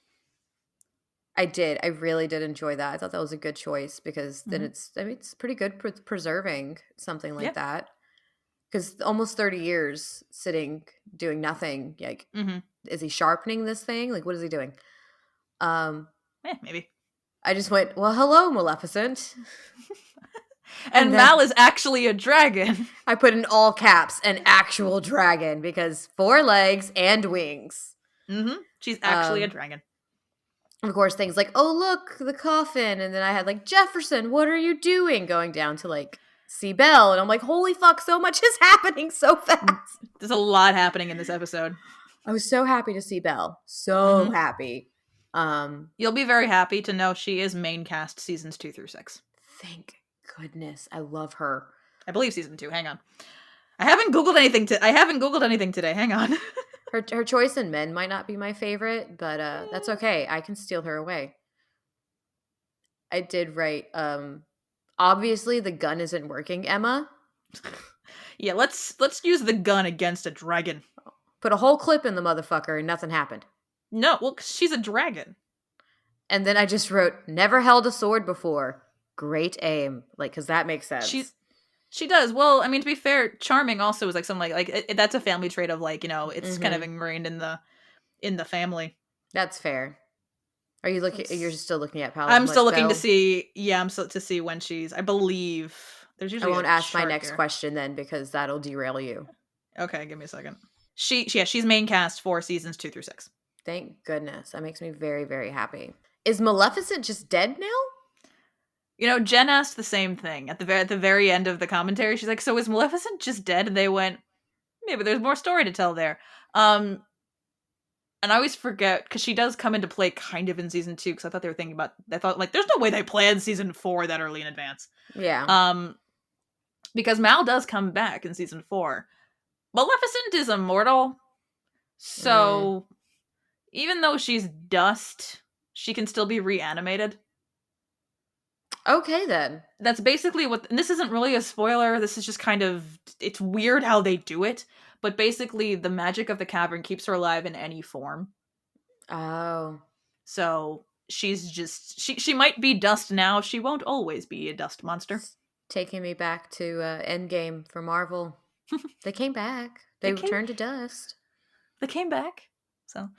I did. I really did enjoy that. I thought that was a good choice because then Mm-hmm. it's pretty good preserving something like Yeah. that. Because almost 30 years sitting doing nothing. Like, Mm-hmm. is he sharpening this thing? Like, what is he doing? Maybe. I just went, well, hello, Maleficent. And then Mal is actually a dragon. I put in all caps an actual dragon because 4 legs and wings. Mm-hmm. She's actually a dragon. Of course, things like, oh, look, the coffin. And then I had like, Jefferson, what are you doing? Going down to like, see Belle. And I'm like, holy fuck, so much is happening so fast. There's a lot happening in this episode. I was so happy to see Belle. So happy. You'll be very happy to know she is main cast seasons 2 through 6. Thank goodness. I love her. I believe season 2. Hang on. I haven't googled anything today. Hang on. Her choice in men might not be my favorite, but that's okay. I can steal her away. I did write, obviously the gun isn't working, Emma. Yeah, let's use the gun against a dragon. Put a whole clip in the motherfucker and nothing happened. No, well, 'cause she's a dragon. And then I just wrote, never held a sword before. Great aim. Like, because that makes sense. She does. Well, I mean, to be fair, charming also is like something that's a family trait of like, it's kind of ingrained in the family. That's fair. Are you looking? You're still looking at Palace? I'm still looking to see. Yeah, I'm still to see when she's. I believe there's usually. I won't ask my chart next here. question then because that'll derail you. Okay, give me a second. She's main cast for seasons 2 through 6. Thank goodness. That makes me very, very happy. Is Maleficent just dead now? Jen asked the same thing at the very end of the commentary. She's like, "So is Maleficent just dead?" And they went, "Maybe there's more story to tell there." And I always forget because she does come into play kind of in season 2 because I thought like there's no way they planned season 4 that early in advance. Yeah. Because Mal does come back in season 4. Maleficent is immortal, so even though she's dust, she can still be reanimated. Okay, then. That's basically and this isn't really a spoiler, this is just kind of, it's weird how they do it, but basically the magic of the cavern keeps her alive in any form. Oh. So she's just, she might be dust now, she won't always be a dust monster. It's taking me back to Endgame for Marvel. They came back. They returned to dust. They came back. So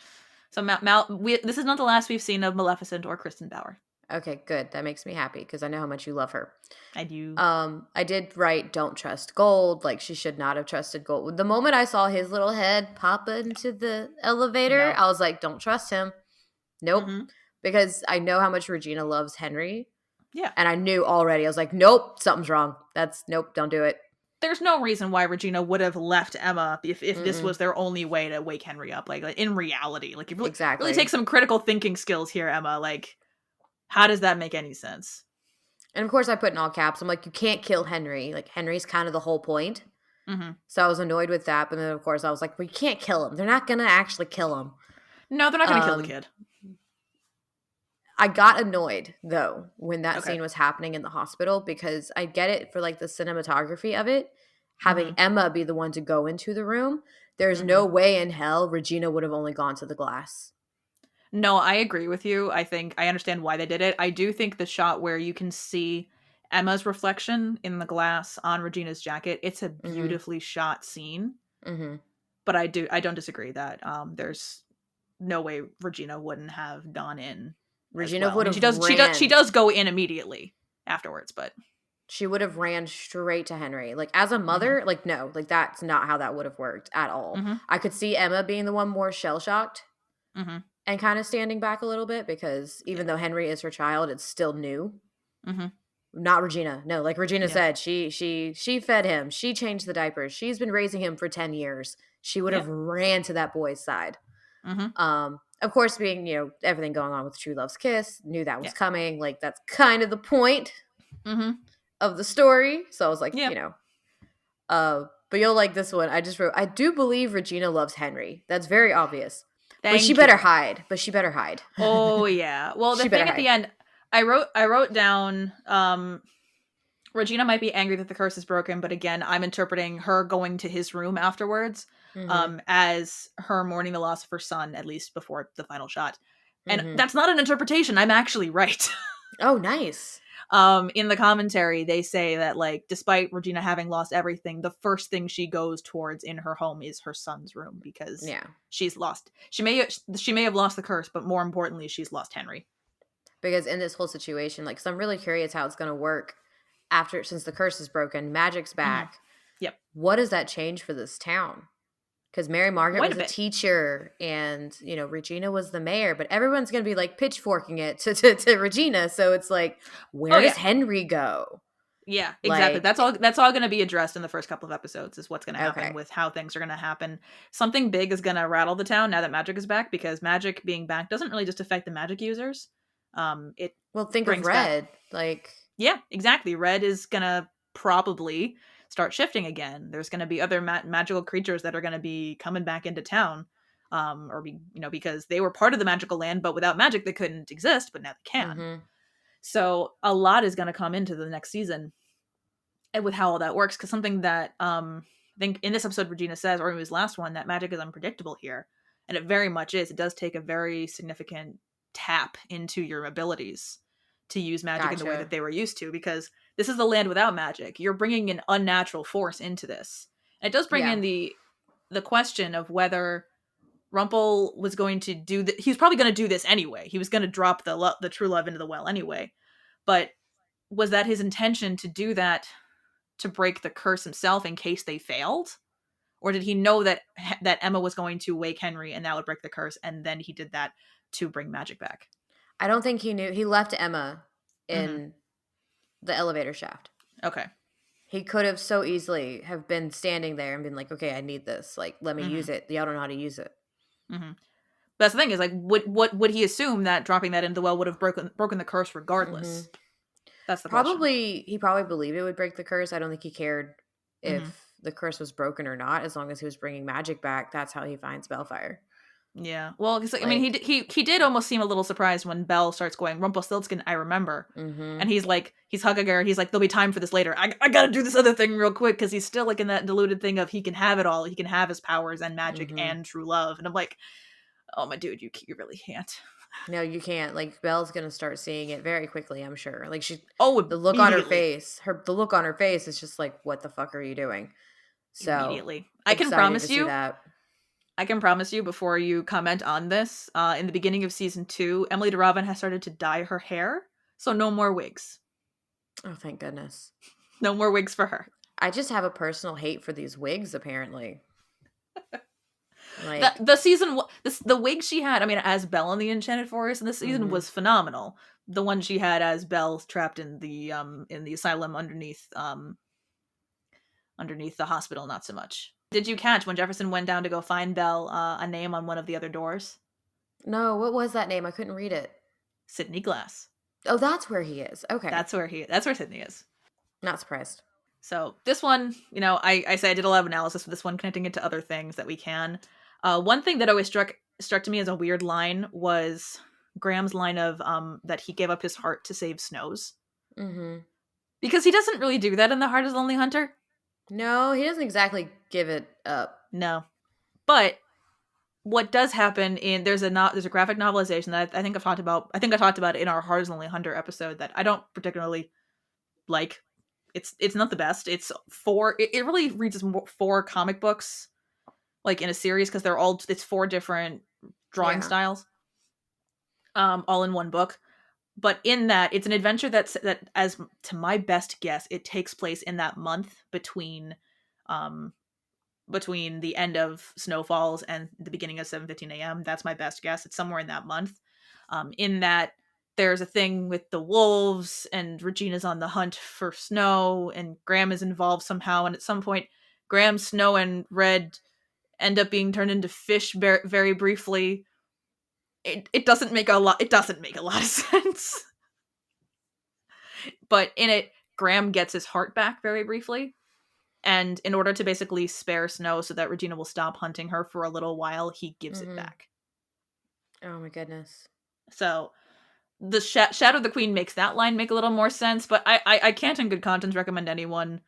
Mal, this is not the last we've seen of Maleficent or Kristen Bauer. Okay, good. That makes me happy because I know how much you love her. I do. I did write, don't trust Gold. Like, she should not have trusted Gold. The moment I saw his little head pop into the elevator, I was like, don't trust him. Nope. Because I know how much Regina loves Henry. Yeah. And I knew already. I was like, nope, something's wrong. Nope, don't do it. There's no reason why Regina would have left Emma if this Mm-mm. was their only way to wake Henry up. Like in reality, like you really take Exactly. some critical thinking skills here, Emma. Like, how does that make any sense? And of course, I put in all caps. I'm like, you can't kill Henry. Like, Henry's kind of the whole point. Mm-hmm. So I was annoyed with that. But then, of course, I was like, well, you can't kill him. They're not going to actually kill him. No, they're not going to kill the kid. I got annoyed, though, when that Okay. scene was happening in the hospital because I get it for, like, the cinematography of it. Having Mm-hmm. Emma be the one to go into the room, there's Mm-hmm. no way in hell Regina would have only gone to the glass. No, I agree with you. I think I understand why they did it. I do think the shot where you can see Emma's reflection in the glass on Regina's jacket, it's a Mm-hmm. beautifully shot scene. Mm-hmm. But I don't disagree that there's no way Regina wouldn't have gone in as Regina well. I would mean, have she ran. does go in immediately afterwards, but She would have ran straight to Henry. Like, as a mm-hmm. mother, like, no. Like, that's not how that would have worked at all. Mm-hmm. I could see Emma being the one more shell-shocked Mm-hmm. and kind of standing back a little bit because Yeah. even though Henry is her child, it's still new. Mm-hmm. Not Regina. No, like Regina Yeah. said, she fed him. She changed the diapers. She's been raising him for 10 years. She would Yeah. have ran to that boy's side. Mm-hmm. Of course, being, everything going on with True Love's Kiss, knew that was Yeah. coming. Like, that's kind of the point Mm-hmm. of the story. So I was like, Yeah. but you'll like this one. I just wrote, I do believe Regina loves Henry. That's very obvious. But she Thank better you. hide. But she better hide. Oh yeah. Well, the She better thing at the hide. end, I wrote down Regina might be angry that the curse is broken, but again, I'm interpreting her going to his room afterwards Mm-hmm. as her mourning the loss of her son, at least before the final shot. And Mm-hmm. that's not an interpretation. I'm actually right. Oh, nice. In the commentary, they say that, like, despite Regina having lost everything, the first thing she goes towards in her home is her son's room because Yeah. she's lost. She may have lost the curse, but more importantly, she's lost Henry. Because in this whole situation, like, so I'm really curious how it's going to work since the curse is broken, magic's back. Mm-hmm. Yep. What does that change for this town? Because Mary Margaret Quite was a a bit. teacher and, Regina was the mayor, but everyone's going to be like pitchforking it to Regina. So it's like, where does Henry go? Yeah, exactly. Like, That's all going to be addressed in the first couple of episodes is what's going to happen okay. with how things are going to happen. Something big is going to rattle the town now that magic is back, because magic being back doesn't really just affect the magic users. It Think of brings Red. back, Like, yeah, exactly. Red is going to probably start shifting again. There's going to be other magical creatures that are going to be coming back into town, because they were part of the magical land, but without magic they couldn't exist, but now they can. mm-hmm. So a lot is going to come into the next season, and with how all that works, because something that I think in this episode Regina says, or in his last one, that magic is unpredictable here, and it very much is. It does take a very significant tap into your abilities to use magic in the way that they were used to, because this is the land without magic. You're bringing an unnatural force into this, and it does bring in the question of whether Rumpel was going to do that. He was probably going to do this anyway. He was going to drop the true love into the well anyway, but was that his intention to do that to break the curse himself in case they failed? Or did he know that Emma was going to wake Henry and that would break the curse, and then he did that to bring magic back? I don't think he knew. He left Emma in Mm-hmm. the elevator shaft. Okay. He could have so easily have been standing there and been like, okay, I need this. Like, let me Mm-hmm. use it. Y'all don't know how to use it. Mm-hmm. That's the thing, is like, would he assume that dropping that into the well would have broken the curse regardless? Mm-hmm. That's the question. He probably believed it would break the curse. I don't think he cared if mm-hmm. the curse was broken or not. As long as he was bringing magic back, that's how he finds Bellfire. Yeah, well, because I mean, he did almost seem a little surprised when Belle starts going, Rumpelstiltskin, I remember, mm-hmm. and he's hugging her, and he's like, there'll be time for this later. I gotta do this other thing real quick, because he's still like in that deluded thing of he can have it all. He can have his powers and magic mm-hmm. and true love, and I'm like, oh my dude, you really can't. No, you can't. Like, Belle's gonna start seeing it very quickly, I'm sure. Like, the look on her face. The look on her face is just like, what the fuck are you doing? So immediately, I can promise you that. I can promise you, before you comment on this, in the beginning of season 2, Emily DeRavin has started to dye her hair, so no more wigs. Oh, thank goodness. No more wigs for her. I just have a personal hate for these wigs, apparently. Like, the wig she had, I mean, as Belle in the Enchanted Forest in this season, mm-hmm. was phenomenal. the one she had as Belle trapped in the asylum underneath the hospital, not so much. Did you catch when Jefferson went down to go find Belle a name on one of the other doors? No, what was that name? I couldn't read it. Sydney Glass. Oh, that's where he is. Okay. That's where Sydney is. Not surprised. So this one, I say I did a lot of analysis for this one, connecting it to other things that we can. One thing that always struck to me as a weird line was Graham's line of that he gave up his heart to save Snow's. Mm-hmm. Because he doesn't really do that in The Heart is a Lonely Hunter. No, he doesn't exactly give it up. No. But what does happen there's a graphic novelization that I think I talked about in our Heart is a Lonely Hunter episode that I don't particularly like. It's not the best. It really reads as 4 comic books like in a series because it's 4 different drawing styles all in one book. But in that, it's an adventure that as to my best guess, it takes place in that month between the end of Snowfalls and the beginning of 7:15 a.m. That's my best guess. It's somewhere in that month. In that there's a thing with the wolves and Regina's on the hunt for Snow and Graham is involved somehow. And at some point, Graham, Snow, and Red end up being turned into fish very briefly. It doesn't make a lot of sense. But in it, Graham gets his heart back very briefly. And in order to basically spare Snow so that Regina will stop hunting her for a little while, he gives it back. Oh my goodness. So the Shadow of the Queen makes that line make a little more sense, but I can't in good conscience recommend anyone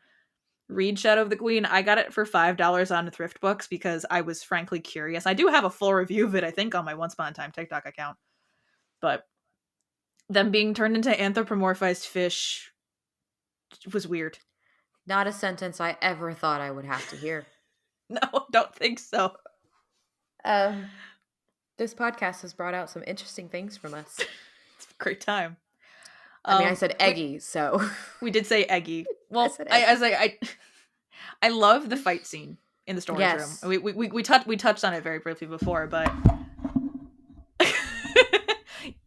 read Shadow of the Queen. I got it for $5 on Thrift Books because I was frankly curious. I do have a full review of it, I think, on my Once Upon a Time TikTok account. But them being turned into anthropomorphized fish was weird. Not a sentence I ever thought I would have to hear. No, don't think so. This podcast has brought out some interesting things from us. It's a great time. I said eggy, so we did say eggy. Well, I love the fight scene in the storage room. We touched on it very briefly before, but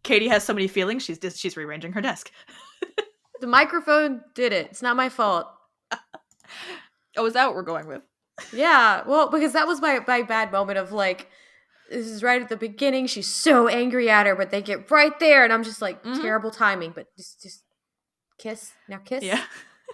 Katie has so many feelings. She's rearranging her desk. The microphone did it. It's not my fault. Oh, is that what we're going with? Yeah, well, because that was my bad moment of like, this is right at the beginning. She's so angry at her, but they get right there, and I'm just like, terrible timing. But just kiss now, kiss. Yeah,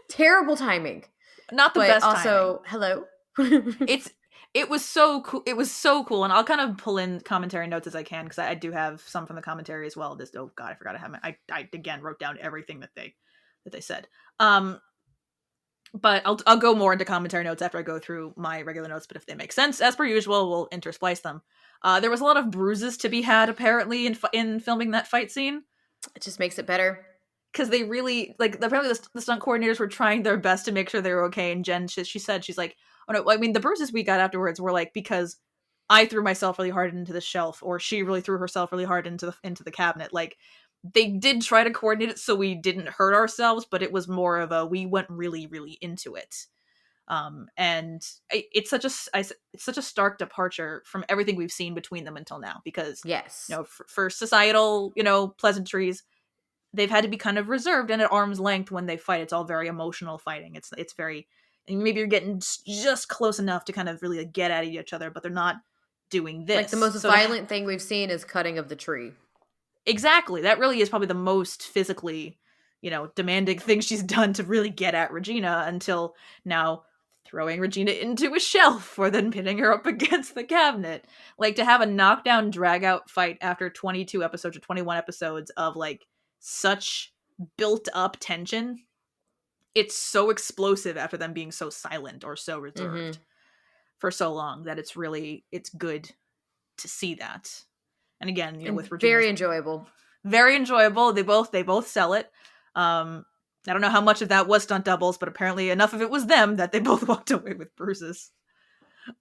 terrible timing. Not the best. Also, timing. Hello. It was so cool. It was so cool, and I'll kind of pull in commentary notes as I can because I do have some from the commentary as well. Oh god, I forgot to have I again wrote down everything that they said. But I'll go more into commentary notes after I go through my regular notes. But if they make sense, as per usual, we'll intersplice them. There was a lot of bruises to be had apparently in filming that fight scene. It just makes it better. Because they really, apparently the stunt coordinators were trying their best to make sure they were okay. And Jen, she said, she's like, oh no, I mean, the bruises we got afterwards were like, because I threw myself really hard into the shelf, or she really threw herself really hard into the cabinet. Like, they did try to coordinate it so we didn't hurt ourselves, but it was more of we went really, really into it. And it's such a stark departure from everything we've seen between them until now, because yes, for societal, pleasantries, they've had to be kind of reserved and at arm's length when they fight. It's all very emotional fighting. It's very, and maybe you're getting just close enough to kind of really get at each other, but they're not doing this. Like the most violent thing we've seen is cutting of the tree. Exactly. That really is probably the most physically, demanding thing she's done to really get at Regina, until now throwing Regina into a shelf or then pinning her up against the cabinet. Like, to have a knockdown drag out fight after 22 episodes or 21 episodes of such built up tension. It's so explosive after them being so silent or so reserved for so long that it's good to see that. And again, with Regina, very enjoyable. Very enjoyable. They both sell it. I don't know how much of that was stunt doubles, but apparently enough of it was them that they both walked away with bruises.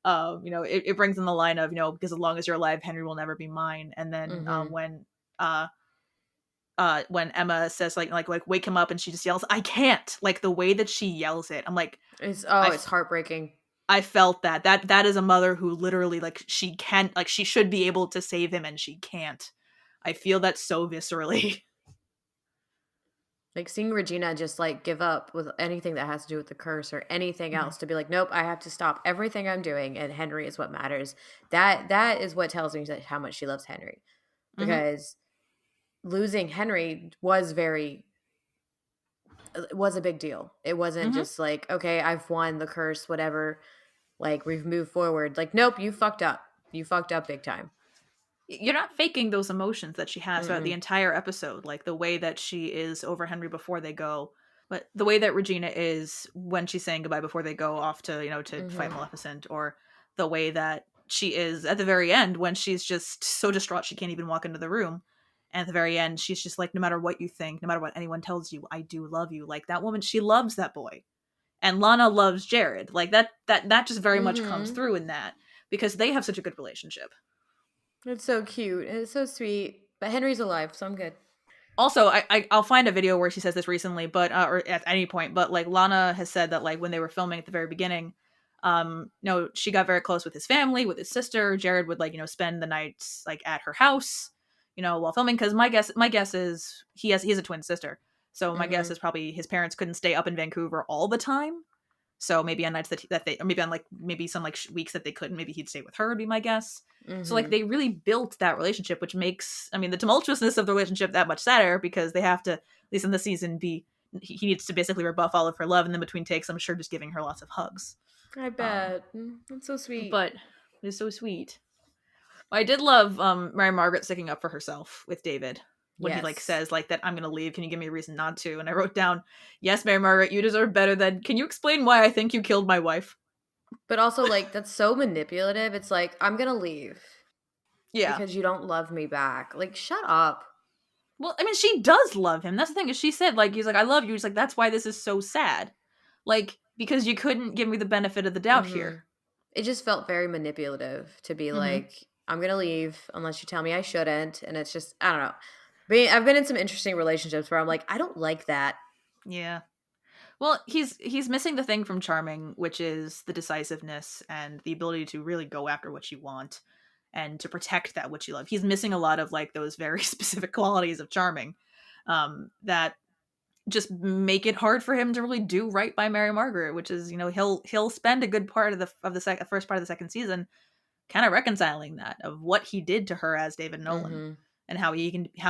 It brings in the line of, because as long as you're alive, Henry will never be mine. And then when Emma says like wake him up, and she just yells, I can't, like the way that she yells it, I'm like, it's heartbreaking. I felt that is a mother who literally, she can't, she should be able to save him and she can't. I feel that so viscerally. Like seeing Regina just like give up with anything that has to do with the curse or anything Mhm. else to be like, nope, I have to stop everything I'm doing, and Henry is what matters. That is what tells me that how much she loves Henry, Mhm. because losing Henry was a big deal. It wasn't Mhm. just like, okay, I've won the curse, whatever. Like we've moved forward. Like, nope, you fucked up. You fucked up big time. You're not faking those emotions that she has throughout the Mm-mm. entire episode, like the way that she is over Henry before they go, but the way that Regina is when she's saying goodbye before they go off to, to fight Mm-hmm. Maleficent, or the way that she is at the very end when she's just so distraught she can't even walk into the room. And at the very end, she's just like, no matter what you think, no matter what anyone tells you, I do love you. Like that woman, she loves that boy. And Lana loves Jared. Like that just very much comes Mm-hmm. through in that, because they have such a good relationship. It's so cute. It's so sweet. But Henry's alive, so I'm good. Also, I'll find a video where she says this recently, but or at any point, but like Lana has said that like when they were filming at the very beginning, she got very close with his family, with his sister. Jared would like spend the nights like at her house, while filming. Because my guess is he has a twin sister, so my guess Mm-hmm. is probably his parents couldn't stay up in Vancouver all the time. So maybe on nights that they, or maybe on like maybe some like weeks that they couldn't, maybe he'd stay with her. Would be my guess. So like Mm-hmm. they really built that relationship, which makes, I mean, the tumultuousness of the relationship that much sadder, because they have to, at least in the season, be he needs to basically rebuff all of her love, and then between takes, I'm sure just giving her lots of hugs. I Um, bet. That's so sweet. but it's so sweet. I did love Mary Margaret sticking up for herself with David when he like Yes. says like that, I'm gonna leave. Can you give me a reason not to? And I wrote down, yes, Mary Margaret, you deserve better than. Can you explain why I think you killed my wife? But also, like, that's so manipulative. It's like, I'm gonna leave Yeah. because you don't love me back. Like, shut up. Well, I mean, she does love him. That's the thing, is she said, like, he's like, I love you. He's like, that's why this is so sad. Like, because you couldn't give me the benefit of the doubt Mm-hmm. here. It just felt very manipulative to be Mm-hmm. like, I'm gonna leave unless you tell me I shouldn't. And it's just, I don't know. I've been in some interesting relationships where I'm like, I don't like that. Yeah. Well, he's missing the thing from Charming, which is the decisiveness and the ability to really go after what you want and to protect that which you love. He's missing a lot of like those very specific qualities of Charming, that just make it hard for him to really do right by Mary Margaret, which is, he'll spend a good part of the first part of the second season kind of reconciling that, of what he did to her as David Nolan, Mm-hmm. and how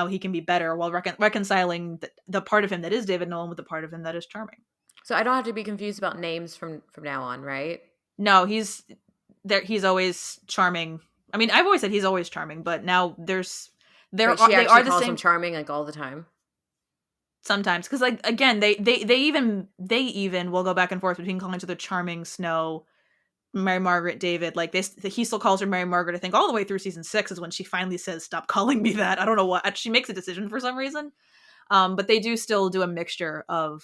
he can be better while reconciling the part of him that is David Nolan with the part of him that is Charming. So I don't have to be confused about names from now on, right? No, he's there. He's always Charming. I mean, I've always said he's always Charming, but now Wait, she they actually are the calls him same charming like all the time. sometimes, because like again they even will go back and forth between calling each other Charming, Snow, Mary Margaret, David. Like this, he still calls her Mary Margaret. I think all the way through season 6 is when she finally says, "Stop calling me that." I don't know what, she makes a decision for some reason. But they do still do a mixture of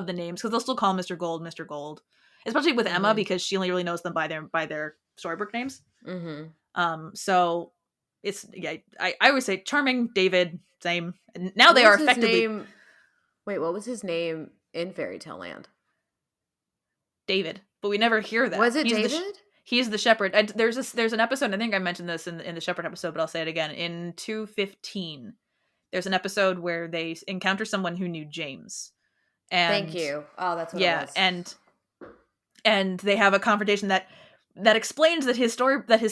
the names, because they'll still call Mr. Gold Mr. Gold, especially with Emma, Mm-hmm. because she only really knows them by their storybook names. Mm-hmm. So it's, yeah, I always say Charming, David, same. And now What they are was his effectively name? Wait, what was his name in Fairy Tale Land? David, but we never hear that. Was it David? He's the shepherd. There's an episode. I think I mentioned this in the shepherd episode, but I'll say it again. In 215, there's an episode where they encounter someone who knew James, Thank and you. Oh, that's what it yeah, was. and they have a confrontation that explains that his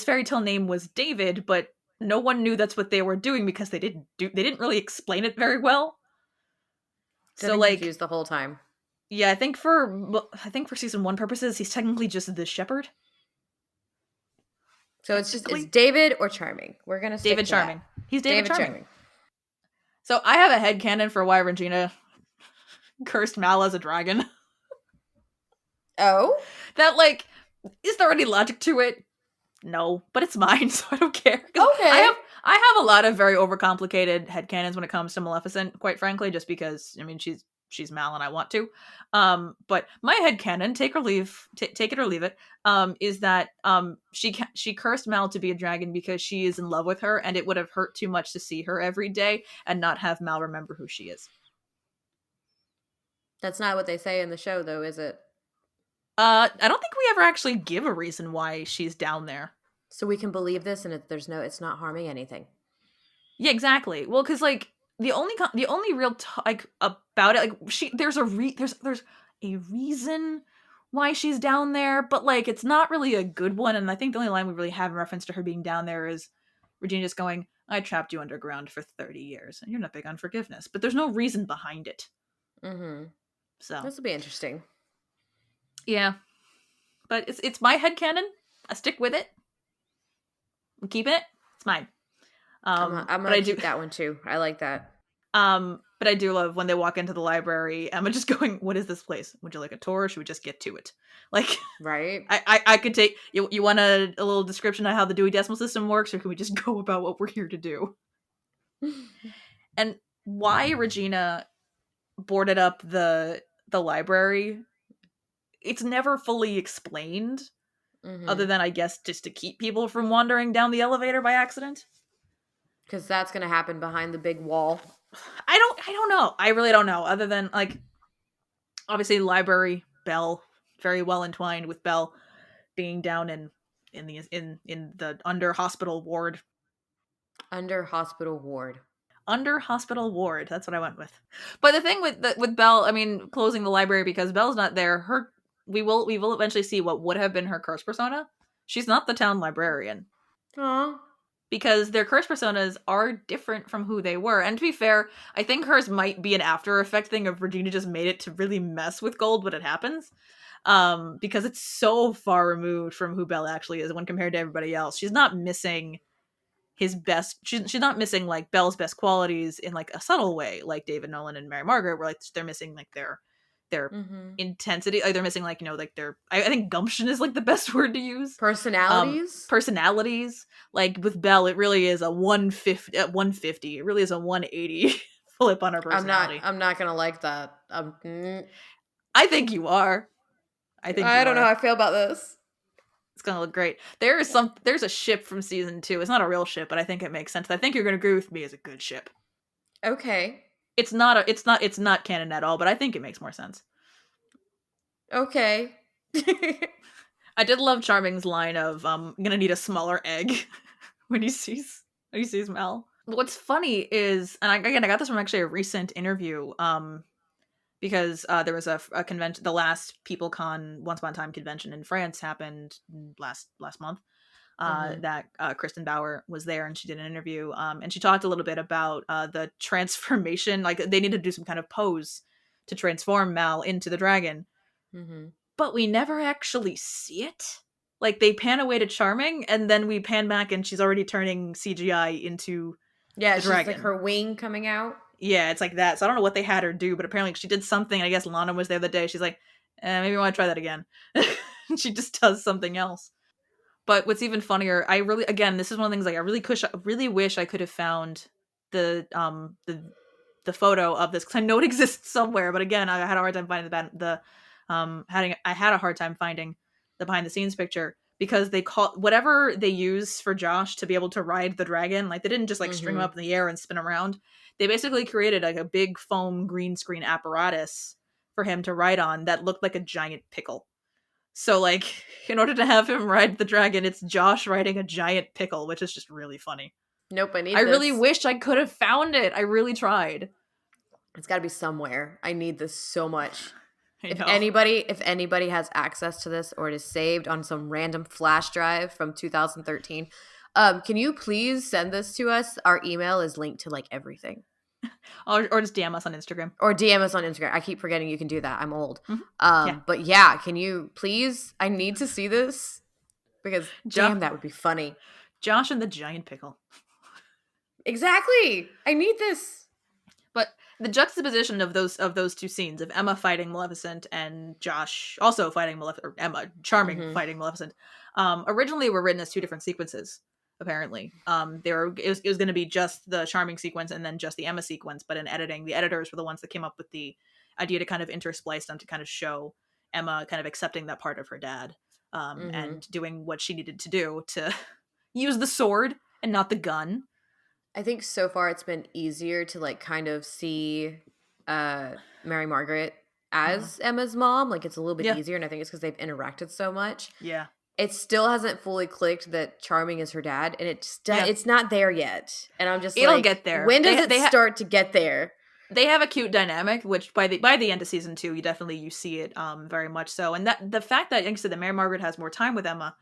fairy tale name was David, but no one knew that's what they were doing, because they didn't really explain it very well. So I've So been like, confused the whole time. yeah, I think for season 1 purposes, he's technically just the shepherd. So it's Technically, David or Charming. We're gonna stick David to that. Charming. He's David David Charming. Charming. So I have a headcanon for why Regina cursed Mal as a dragon. Oh, That, like, is there any logic to it? No, but it's mine, so I don't care. 'Cause I okay. have I have a lot of very overcomplicated headcanons when it comes to Maleficent, quite frankly, just because, I mean, she's Mal and I want to. But my headcanon, take it or leave it, is that she cursed Mal to be a dragon because she is in love with her, and it would have hurt too much to see her every day and not have Mal remember who she is. That's not what they say in the show, though, is it? I don't think we ever actually give a reason why she's down there. So we can believe this, and it's not harming anything. Yeah, exactly. Well, because like the only real like about it, like there's there's a reason why she's down there, but like it's not really a good one. And I think the only line we really have in reference to her being down there is Regina just going, "I trapped you underground for 30 years, and you're not big on forgiveness." But there's no reason behind it. Mm-hmm. So This will be interesting. yeah, but it's my headcanon. I stick with it. I'm keeping it. It's mine. I'm But gonna I do. keep that one too. I like that. But I do love when they walk into the library, Emma just going, "What is this place? Would you like a tour, or should we just get to it?" Like, Right? I could take you want a little description of how the Dewey Decimal System works, or can we just go about what we're here to do? And why Regina boarded up the library, it's never fully explained, other Mm-hmm. than I guess just to keep people from wandering down the elevator by accident. Because that's gonna happen behind the big wall. I don't know. I really don't know. Other than like obviously library Belle, very well entwined with Belle being down in the under hospital ward. Under hospital ward. Under hospital ward. That's what I went with. But the thing with Belle, I mean, closing the library because Belle's not there. We will eventually see what would have been her curse persona. She's not the town librarian Aw. because their curse personas are different from who they were. And to be fair, I think hers might be an after effect thing of Regina just made it to really mess with Gold when it happens. Because it's so far removed from who Belle actually is when compared to everybody else. She's not missing his best she's not missing like Belle's best qualities in like a subtle way like David Nolan and Mary Margaret, where like they're missing like their Mm-hmm. intensity, like they're missing like like their I think gumption is like the best word to use. Personalities? Personalities, like with Belle it really is a 150 at 150, it really is a 180 flip on her personality. I'm not gonna like that. I think you are. I think I you don't know how are. I feel about this. It's gonna look great. There's a ship from season 2. It's not a real ship, but I think it makes sense. I think you're gonna agree with me as a good ship. Okay. It's not canon at all, but I think it makes more sense. Okay. I did love Charming's line of I'm gonna need a smaller egg when he sees Mel. What's funny is, and I got this from actually a recent interview, because there was a convention, the last PeopleCon Once Upon a Time convention in France happened last month. Mm-hmm. That Kristen Bauer was there and she did an interview, and she talked a little bit about the transformation. Like they needed to do some kind of pose to transform Mal into the dragon, Mm-hmm. but we never actually see it. Like they pan away to Charming, and then we pan back, and she's already turning CGI into Yeah, the it's just like dragon. her wing coming out. Yeah, it's like that. So I don't know what they had her do, but apparently she did something. I guess Lana was there the day. She's like, maybe I want to try that again. She just does something else. But what's even funnier, I really, again, this is one of the things like really wish I could have found the photo of this because I know it exists somewhere. But again, I had a hard time finding I had a hard time finding the behind the scenes picture because they call whatever they use for Josh to be able to ride the dragon. Like they didn't just like string him Mm-hmm. up in the air and spin around. They basically created like a big foam green screen apparatus for him to ride on that looked like a giant pickle. So, like, in order to have him ride the dragon, it's Josh riding a giant pickle, which is just really funny. Nope, I I need really this. wish I could have found it. I really tried. It's got to be somewhere. I need this so much. I If know. anybody has access to this or it is saved on some random flash drive from 2013, can you please send this to us? Our email is linked to like everything. Or just DM us on Instagram. Or DM us on Instagram. I keep forgetting you can do that. I'm old. Mhm. Yeah. But yeah, can you please? I need to see this because Jo- damn, that would be funny. Josh and the giant pickle. Exactly. I need this. But the juxtaposition of those two scenes of Emma fighting Maleficent and Josh also fighting Maleficent, or Emma Charming fighting Maleficent, originally were written as two different sequences. Apparently, it was going to be just the Charming sequence and then just the Emma sequence. But in editing, the editors were the ones that came up with the idea to kind of intersplice them to kind of show Emma kind of accepting that part of her dad, and doing what she needed to do to use the sword and not the gun. I think so far it's been easier to like kind of see Mary Margaret as Emma's mom. Like it's a little bit Yeah. easier, and I think it's because they've interacted so much. Yeah. it still hasn't fully clicked that Charming is her dad, and Yeah, it's not there yet. And I'm just it'll like, get there. when does it start to get there? They have a cute dynamic, which by the end of season 2, you see it very much so. And that the fact that, like I said, that Mary Margaret has more time with Emma,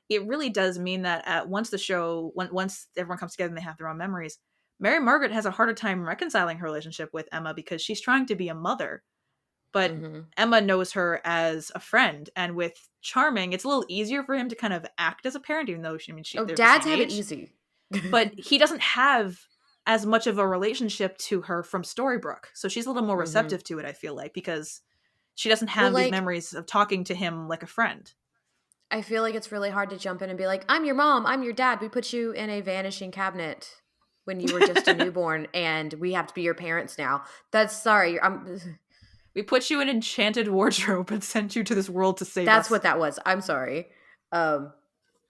it really does mean that once the show, once everyone comes together and they have their own memories, Mary Margaret has a harder time reconciling her relationship with Emma because she's trying to be a mother, but Mm-hmm. Emma knows her as a friend. And with Charming, it's a little easier for him to kind of act as a parent, even though Oh, they're the dads same have it age. easy. But he doesn't have as much of a relationship to her from Storybrooke, so she's a little more Mm-hmm. receptive to it, I feel like, because she doesn't Well, have these like, memories of talking to him like a friend. I feel like it's really hard to jump in and be like, I'm your mom, I'm your dad. We put you in a vanishing cabinet when you were just a newborn, and we have to be your parents now. That's sorry. We put you in an enchanted wardrobe and sent you to this world to save That's us. what that was. I'm sorry. Um,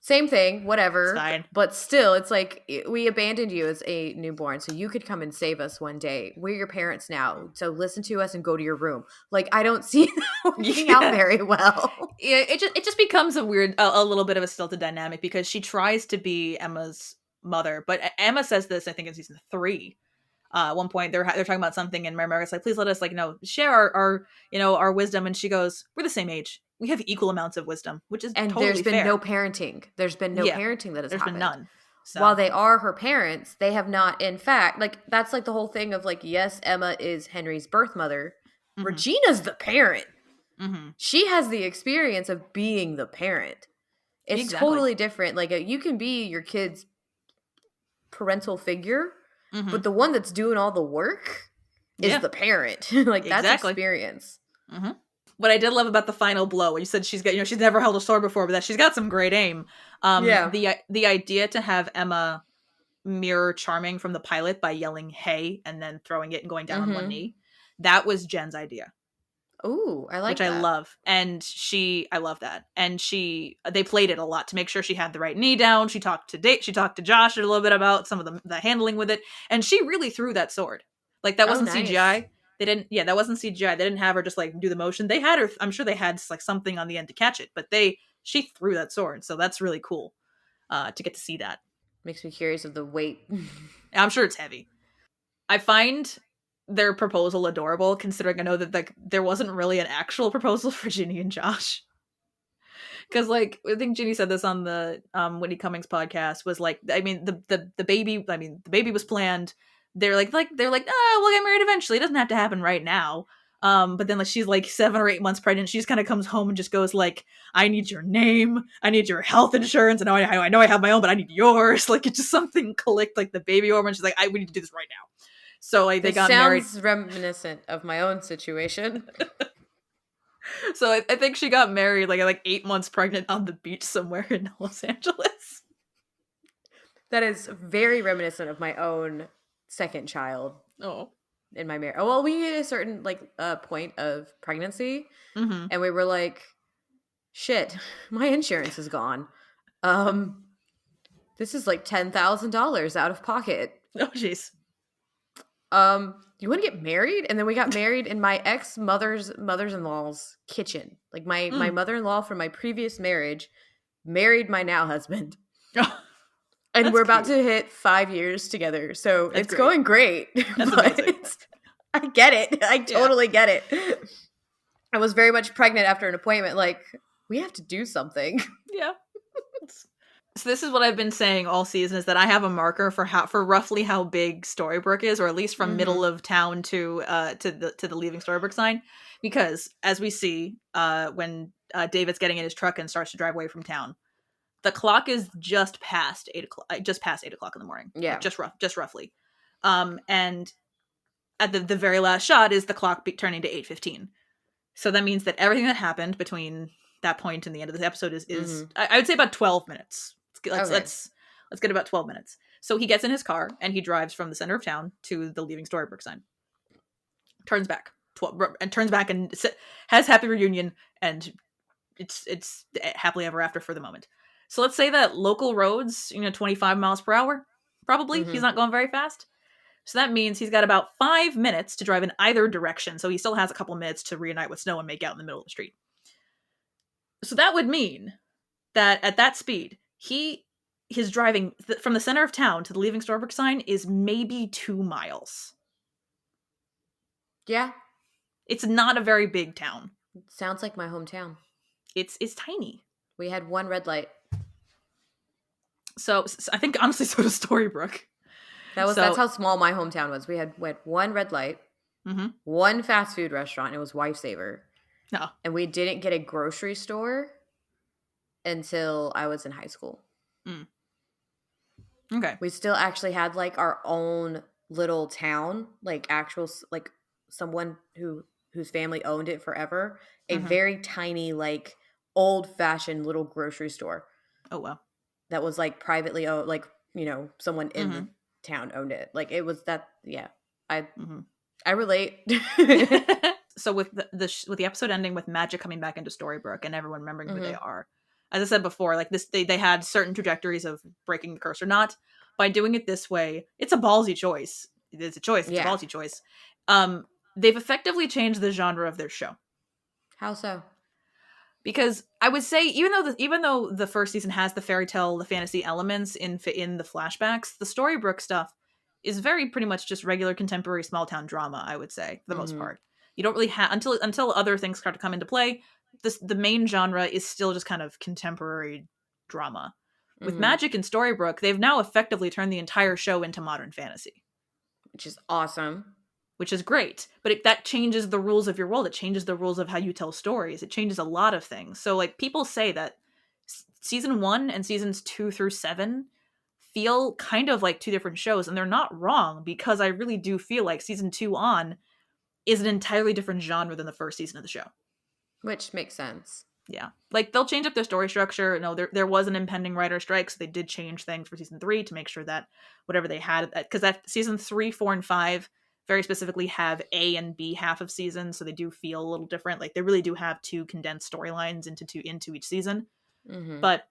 Same thing, It's whatever. fine. But still, it's like we abandoned you as a newborn so you could come and save us one day. We're your parents now. So listen to us and go to your room. Like, I don't see that working out Yeah. very well. Yeah, it just becomes a little bit of a stilted dynamic because she tries to be Emma's mother, but Emma says this, I think, in season 3. At one point, they're talking about something, and Mary Margaret's like, "Please let us share our wisdom." And she goes, "We're the same age. We have equal amounts of wisdom," which is And there's totally been no fair. parenting. There's been no Yeah, parenting that has there's been happened. none. While So, they are her parents, they have not, in fact, like, that's like the whole thing of like, yes, Emma is Henry's birth mother. mm-hmm, Regina's the parent. mm-hmm, She has the experience of being the parent. It's exactly. totally different. Like, you can be your kid's parental figure, Mm-hmm, but the one that's doing all the work is yeah, the parent. Like, that's exactly. experience. Mm-hmm. What I did love about the final blow, when you said she's never held a sword before, but that she's got some great aim. Yeah. The idea to have Emma mirror Charming from the pilot by yelling "Hey" and then throwing it and going down on one Mm-hmm. knee, that was Jen's idea, Ooh, I which like I that. love. I love that. And they played it a lot to make sure she had the right knee down. She talked to Josh a little bit about some of the handling with it, and she really threw that sword. Like, that Oh, wasn't nice. CGI. That wasn't CGI. They didn't have her just like do the motion. They had her. I'm sure they had like something on the end to catch it, but she threw that sword, so that's really cool to get to see that. Makes me curious of the weight. I'm sure it's heavy. I find their proposal adorable, considering I know that like there wasn't really an actual proposal for Ginny and Josh. Because like I think Ginny said this on the Whitney Cummings podcast, was like, I mean, the baby, the baby was planned. They're like, oh, we'll get married eventually. It doesn't have to happen right now. But then like she's like 7 or 8 months pregnant. She just kind of comes home and just goes like, I need your name, I need your health insurance, and I know I have my own, but I need yours. Like, it's just something clicked, like the baby hormone. She's like, we need to do this right now. So like they This got married. sounds reminiscent of my own situation. So I think she got married like 8 months pregnant on the beach somewhere in Los Angeles. That is very reminiscent of my own second child Oh. in my marriage. Oh, well, we hit a certain like point of pregnancy, Mm-hmm. and we were like, "Shit, my insurance is gone. Um, this is like $10,000 out of pocket. Oh, jeez. You want to get married?" And then we got married in my ex mother's-in-law's kitchen. Like, my Mm. mother-in-law from my previous marriage married my now husband. Oh, And that's we're about cute. to hit 5 years together. So That's it's great. going great. That's But amazing. I get it. I Yeah. totally get it. I was very much pregnant after an appointment. Like, we have to do something. Yeah. So this is what I've been saying all season, is that I have a marker for roughly how big Storybrooke is, or at least from Mm-hmm. middle of town to the leaving Storybrooke sign, because as we see when David's getting in his truck and starts to drive away from town, the clock is just past 8 o'clock. Just past 8 o'clock in the morning, like Yeah. just roughly. And at the very last shot is the clock turning to 8:15. So that means that everything that happened between that point and the end of the episode is Mm-hmm. I would say about 12 minutes. Let's Okay. let's get about 12 minutes. So he gets in his car and he drives from the center of town to the leaving Storybrooke sign. Turns back, and has happy reunion, and it's happily ever after for the moment. So let's say that local roads, 25 miles per hour, probably. He's Mm-hmm. not going very fast. So that means he's got about 5 minutes to drive in either direction. So he still has a couple minutes to reunite with Snow and make out in the middle of the street. So that would mean that at that speed, his driving from the center of town to the Leaving Storybrooke sign is maybe 2 miles. Yeah. It's not a very big town. Sounds like my hometown. It's tiny. We had one red light. So I think honestly, so does Storybrooke. That's how small my hometown was. We had one red light, one fast food restaurant. It was Lifesaver. No. And we didn't get a grocery store until I was in high school. Mm. Okay. We still actually had like our own little town, like actual like someone whose family owned it forever. A very tiny, like old-fashioned little grocery store. Oh wow. That was like privately owned, like, you know, someone in the town owned it. Like it was that, yeah. I relate. So with the episode ending with Magic coming back into Storybrooke and everyone remembering who they are, as I said before, like this, they had certain trajectories of breaking the curse or not. By doing it this way, it's a ballsy choice. It's a choice. It's a ballsy choice. They've effectively changed the genre of their show. How so? Because I would say, even though the first season has the fairy tale, the fantasy elements in the flashbacks, the Storybrooke stuff is very pretty much just regular contemporary small town drama. I would say for the most part, you don't really have until other things start to come into play. The main genre is still just kind of contemporary drama. With Magic and Storybrooke, they've now effectively turned the entire show into modern fantasy, which is awesome. Which is great, but that changes the rules of your world. It changes the rules of how you tell stories. It changes a lot of things. So, like, people say that season 1 and seasons 2 through 7 feel kind of like 2 different shows, and they're not wrong, because I really do feel like season 2 on is an entirely different genre than the first season of the show. Which makes sense. Yeah. Like, they'll change up their story structure. No, there was an impending writer strike, so they did change things for season 3 to make sure that whatever they had, because that season 3, 4, and 5 very specifically have A and B half of seasons, so they do feel a little different. Like, they really do have 2 condensed storylines into each season. But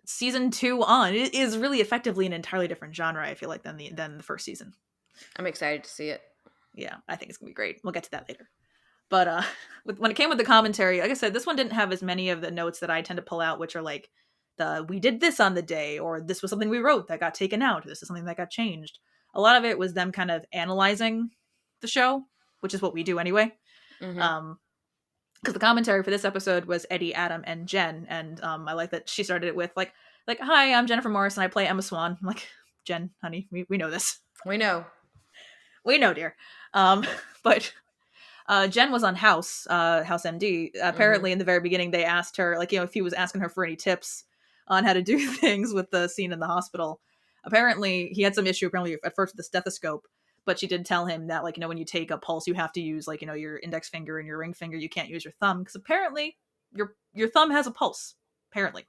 season 2 on is really effectively an entirely different genre, I feel like, than the first season. I'm excited to see it. Yeah, I think it's gonna be great. We'll get to that later. But when it came with the commentary, like I said, this one didn't have as many of the notes that I tend to pull out, which are like we did this on the day, or this was something we wrote that got taken out, or this is something that got changed. A lot of it was them kind of analyzing the show, which is what we do anyway. Because the commentary for this episode was Eddie, Adam, and Jen, and I like that she started it with like, "Hi, I'm Jennifer Morrison. I play Emma Swan." I'm like, Jen, honey, we know this. We know, dear. But Jen was on House MD. Apparently, in the very beginning, they asked her, like, if he was asking her for any tips on how to do things with the scene in the hospital. Apparently, he had some issue, at first with the stethoscope, but she did tell him that, like, when you take a pulse, you have to use, like, your index finger and your ring finger. You can't use your thumb, because apparently your thumb has a pulse. Apparently.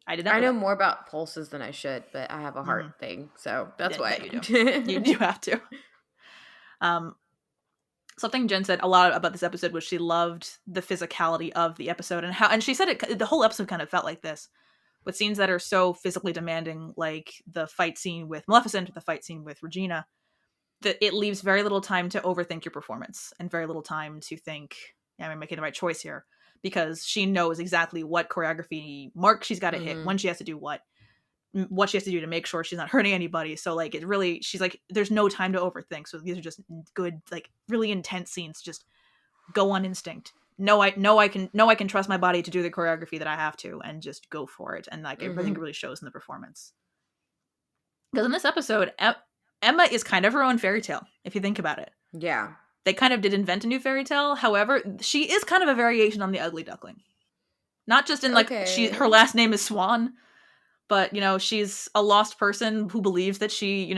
I did not know that. More about pulses than I should, but I have a heart thing, so that's why. You do. you have to. Something Jen said a lot about this episode was she loved the physicality of the episode, and she said the whole episode kind of felt like this, with scenes that are so physically demanding, like the fight scene with Maleficent or the fight scene with Regina, that it leaves very little time to overthink your performance and very little time to think, am I making the right choice here? Because she knows exactly what choreography mark she's got to hit, when she has to do what she has to do to make sure she's not hurting anybody. So, like, it really, she's like, there's no time to overthink. So these are just good, like, really intense scenes. Just go on instinct. I can trust my body to do the choreography that I have to, and just go for it. And, like, I think it really shows in the performance. Because in this episode, Emma is kind of her own fairy tale, if you think about it. Yeah. They kind of did invent a new fairy tale. However, she is kind of a variation on the Ugly Duckling. Not just in, like, her last name is Swan, but, she's a lost person who believes that she,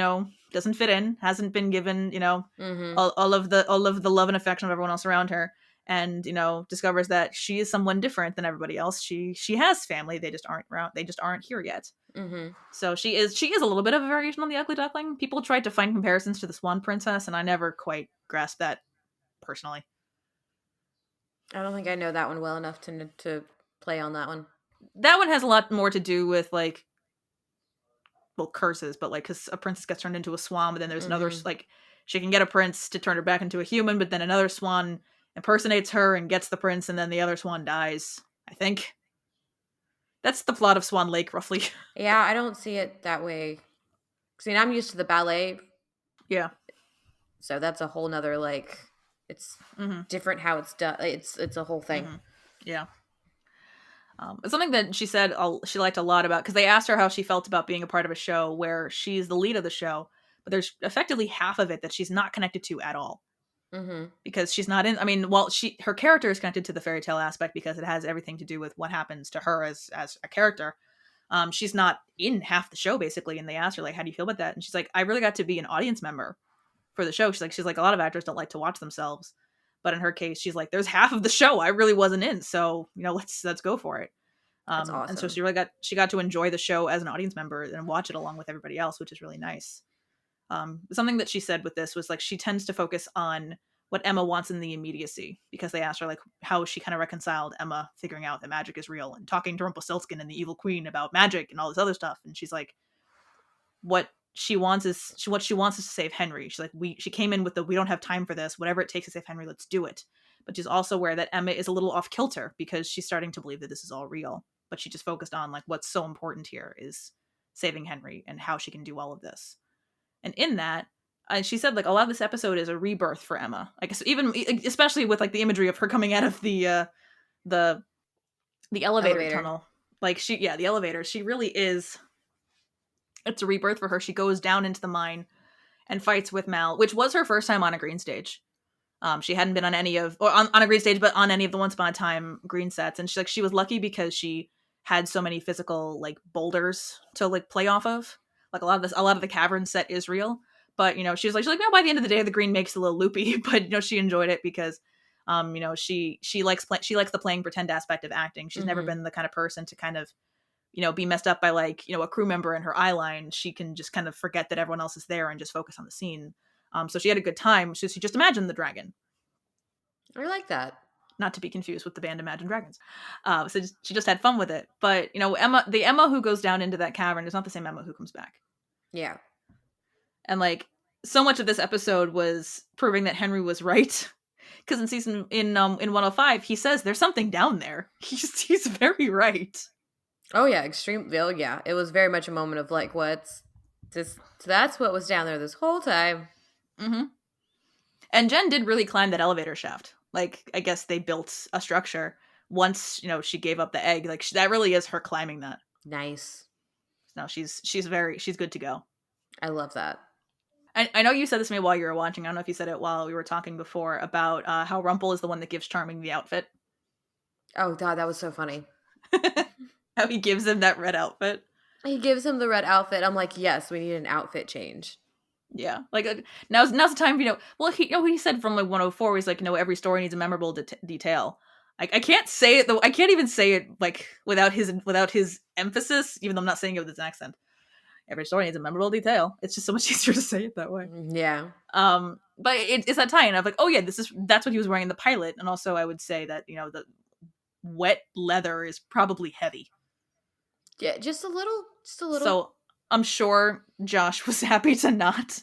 doesn't fit in, hasn't been given, all of the love and affection of everyone else around her. And, discovers that she is someone different than everybody else. She has family. They just aren't around. They just aren't here yet. So she is a little bit of a variation on the Ugly Duckling. People tried to find comparisons to the Swan Princess, and I never quite grasped that personally. I don't think I know that one well enough to play on that one. That one has a lot more to do with, like, curses, but, like, because a princess gets turned into a swan, but then there's another, like, she can get a prince to turn her back into a human, but then another swan impersonates her and gets the prince, and then the other swan dies, I think. That's the plot of Swan Lake, roughly. Yeah, I don't see it that way. 'Cause, I mean, I'm used to the ballet, Yeah. so that's a whole nother like. It's Mm-hmm. different how it's done. It's a whole thing. Mm-hmm. Yeah. It's something that she said she liked a lot about, because they asked her how she felt about being a part of a show where she's the lead of the show, but there's effectively half of it that she's not connected to at all, Mm-hmm. because she's not in. I mean, well, her character is connected to the fairy tale aspect because it has everything to do with what happens to her as a character. She's not in half the show basically, and they asked her like, "How do you feel about that?" And she's like, "I really got to be an audience member for the show." She's like, a lot of actors don't like to watch themselves, but in her case, she's like, there's half of the show I really wasn't in, so let's go for it. That's And so awesome. she got to enjoy the show as an audience member and watch it along with everybody else, which is really nice. Something that she said with this was like she tends to focus on what Emma wants in the immediacy, because they asked her like how she kind of reconciled Emma figuring out that magic is real and talking to Rumpelstiltskin and the evil queen about magic and all this other stuff. And she's like, what she wants is to save Henry. She's like, she came in with we don't have time for this. Whatever it takes to save Henry, let's do it. But she's also aware that Emma is a little off kilter because she's starting to believe that this is all real. But she just focused on like what's so important here is saving Henry and how she can do all of this. And in that, she said like a lot of this episode is a rebirth for Emma. I guess even especially with like the imagery of her coming out of the elevator Elevator. tunnel. Like the elevator. She really is. It's a rebirth for her. She goes down into the mine and fights with Mal, which was her first time on a green stage. She hadn't been on any of, or on a green stage, but on any of the Once Upon a Time green sets. And she was lucky because she had so many physical like boulders to like play off of. Like a lot of the cavern set is real, but she's like, no, by the end of the day, the green makes it a little loopy, but she enjoyed it because, she likes the playing pretend aspect of acting. She's never Mm-hmm. been the kind of person to kind of be messed up by like a crew member in her eye line. She can just kind of forget that everyone else is there and just focus on the scene. So she had a good time. So she just imagined the dragon, I like that. not to be confused with the band Imagine Dragons. She just had fun with it. But the Emma who goes down into that cavern is not the same Emma who comes back. Yeah. And like so much of this episode was proving that Henry was right. Because in 105 he says there's something down there. He's very right. Oh yeah, extreme. Oh yeah, it was very much a moment of like, what's this? That's what was down there this whole time. Mm-hmm. And Jen did really climb that elevator shaft. Like, I guess they built a structure once, she gave up the egg. Like, that really is her climbing that. Nice. No, she's good to go. I love that. I know you said this to me while you were watching. I don't know if you said it while we were talking before about how Rumpel is the one that gives Charming the outfit. Oh god, that was so funny. How he gives him that red outfit. He gives him the red outfit. I'm like, yes, we need an outfit change. Yeah, like now's the time. Well, he said from like 104, he's like, every story needs a memorable detail. I can't say it though. I can't even say it like without his emphasis, even though I'm not saying it with his accent. Every story needs a memorable detail. It's just so much easier to say it that way. Yeah. But it's that tie-in of like, oh yeah, that's what he was wearing in the pilot, and also I would say that the wet leather is probably heavy. Yeah, just a little. So I'm sure Josh was happy to not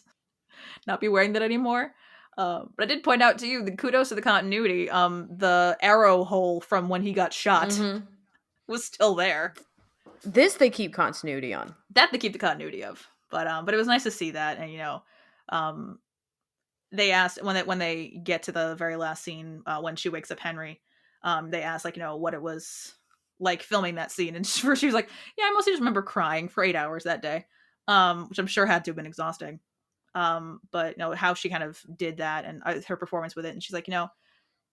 be wearing that anymore. But I did point out to you the kudos to the continuity. The arrow hole from when he got shot was still there. This they keep continuity on. That they keep the continuity of. But it was nice to see that, and they asked when they get to the very last scene when she wakes up Henry. They asked like what it was like filming that scene, and she was like, yeah, I mostly just remember crying for 8 hours that day, which I'm sure had to have been exhausting. But how she kind of did that and her performance with it, and she's like,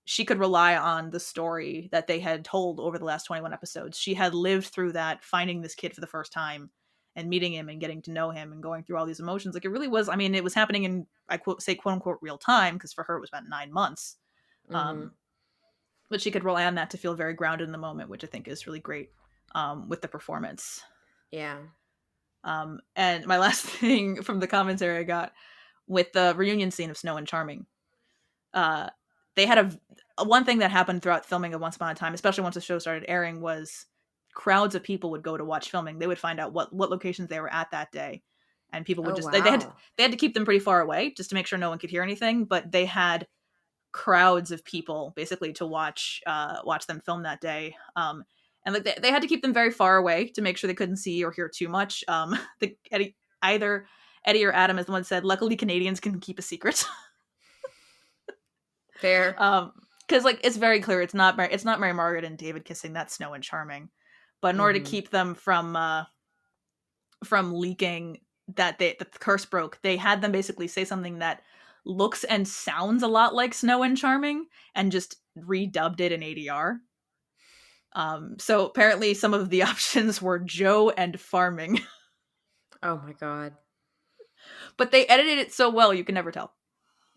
she could rely on the story that they had told over the last 21 episodes. She had lived through that, finding this kid for the first time and meeting him and getting to know him and going through all these emotions. Like it really was, I mean, it was happening in, I quote unquote real time, because for her it was about 9 months. But she could rely on that to feel very grounded in the moment, which I think is really great with the performance. Yeah. And my last thing from the commentary I got with the reunion scene of Snow and Charming, they had one thing that happened throughout filming of Once Upon a Time, especially once the show started airing, was crowds of people would go to watch filming. They would find out what locations they were at that day, and people would they had to keep them pretty far away just to make sure no one could hear anything. But they had crowds of people basically to watch them film that day. and like they had to keep them very far away to make sure they couldn't see or hear too much. Either Eddie or Adam, as the one said, luckily Canadians can keep a secret. Fair. Because like it's very clear it's not Mary Margaret and David kissing, that's Snow and Charming, but in order to Mm-hmm. keep them from leaking that the curse broke, they had them basically say something that looks and sounds a lot like Snow and Charming and just redubbed it in ADR. So apparently some of the options were Joe and farming, Oh my god. but they edited it so well you can never tell.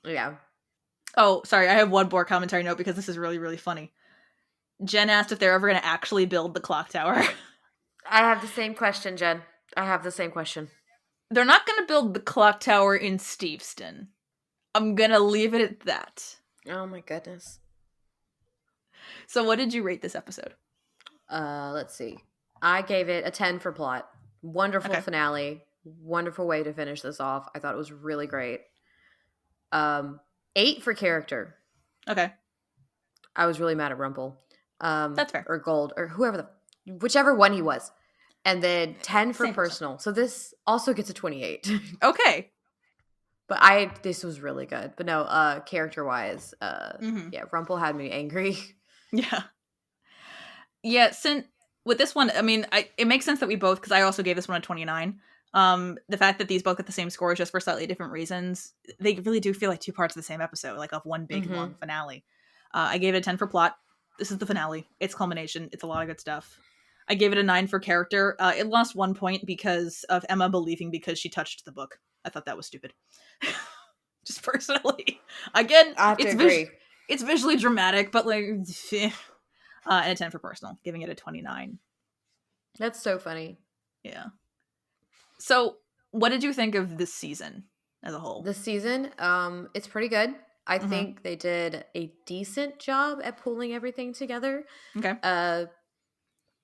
Yeah. Oh, sorry, I have one more commentary note because this is really, really funny. Jen asked if they're ever going to actually build the clock tower. I have the same question, Jen. I have the same question. They're not going to build the clock tower in Steveston. I'm going to leave it at that. Oh my goodness. So what did you rate this episode? Let's see. I gave it a 10 for plot. Wonderful Okay. finale. Wonderful way to finish this off. I thought it was really great. 8 for character. Okay. I was really mad at Rumple. That's fair. Or Gold, or whichever one he was. And then 10 for Same personal. So this also gets a 28. Okay. But this was really good. But no, character-wise, yeah, Rumple had me angry. Yeah. Yeah, with this one, I mean, it makes sense that we both, because I also gave this one a 29. The fact that these both get the same score is just for slightly different reasons. They really do feel like two parts of the same episode, like of one big long finale. I gave it a 10 for plot. This is the finale. It's culmination. It's a lot of good stuff. I gave it a 9 for character. It lost 1 point because of Emma believing because she touched the book. I thought that was stupid. Just personally. Again, I have to agree. It's visually dramatic, but like, and a 10 for personal, giving it a 29. That's so funny. Yeah. So, what did you think of this season as a whole? This season, it's pretty good. I think they did a decent job at pulling everything together. Okay.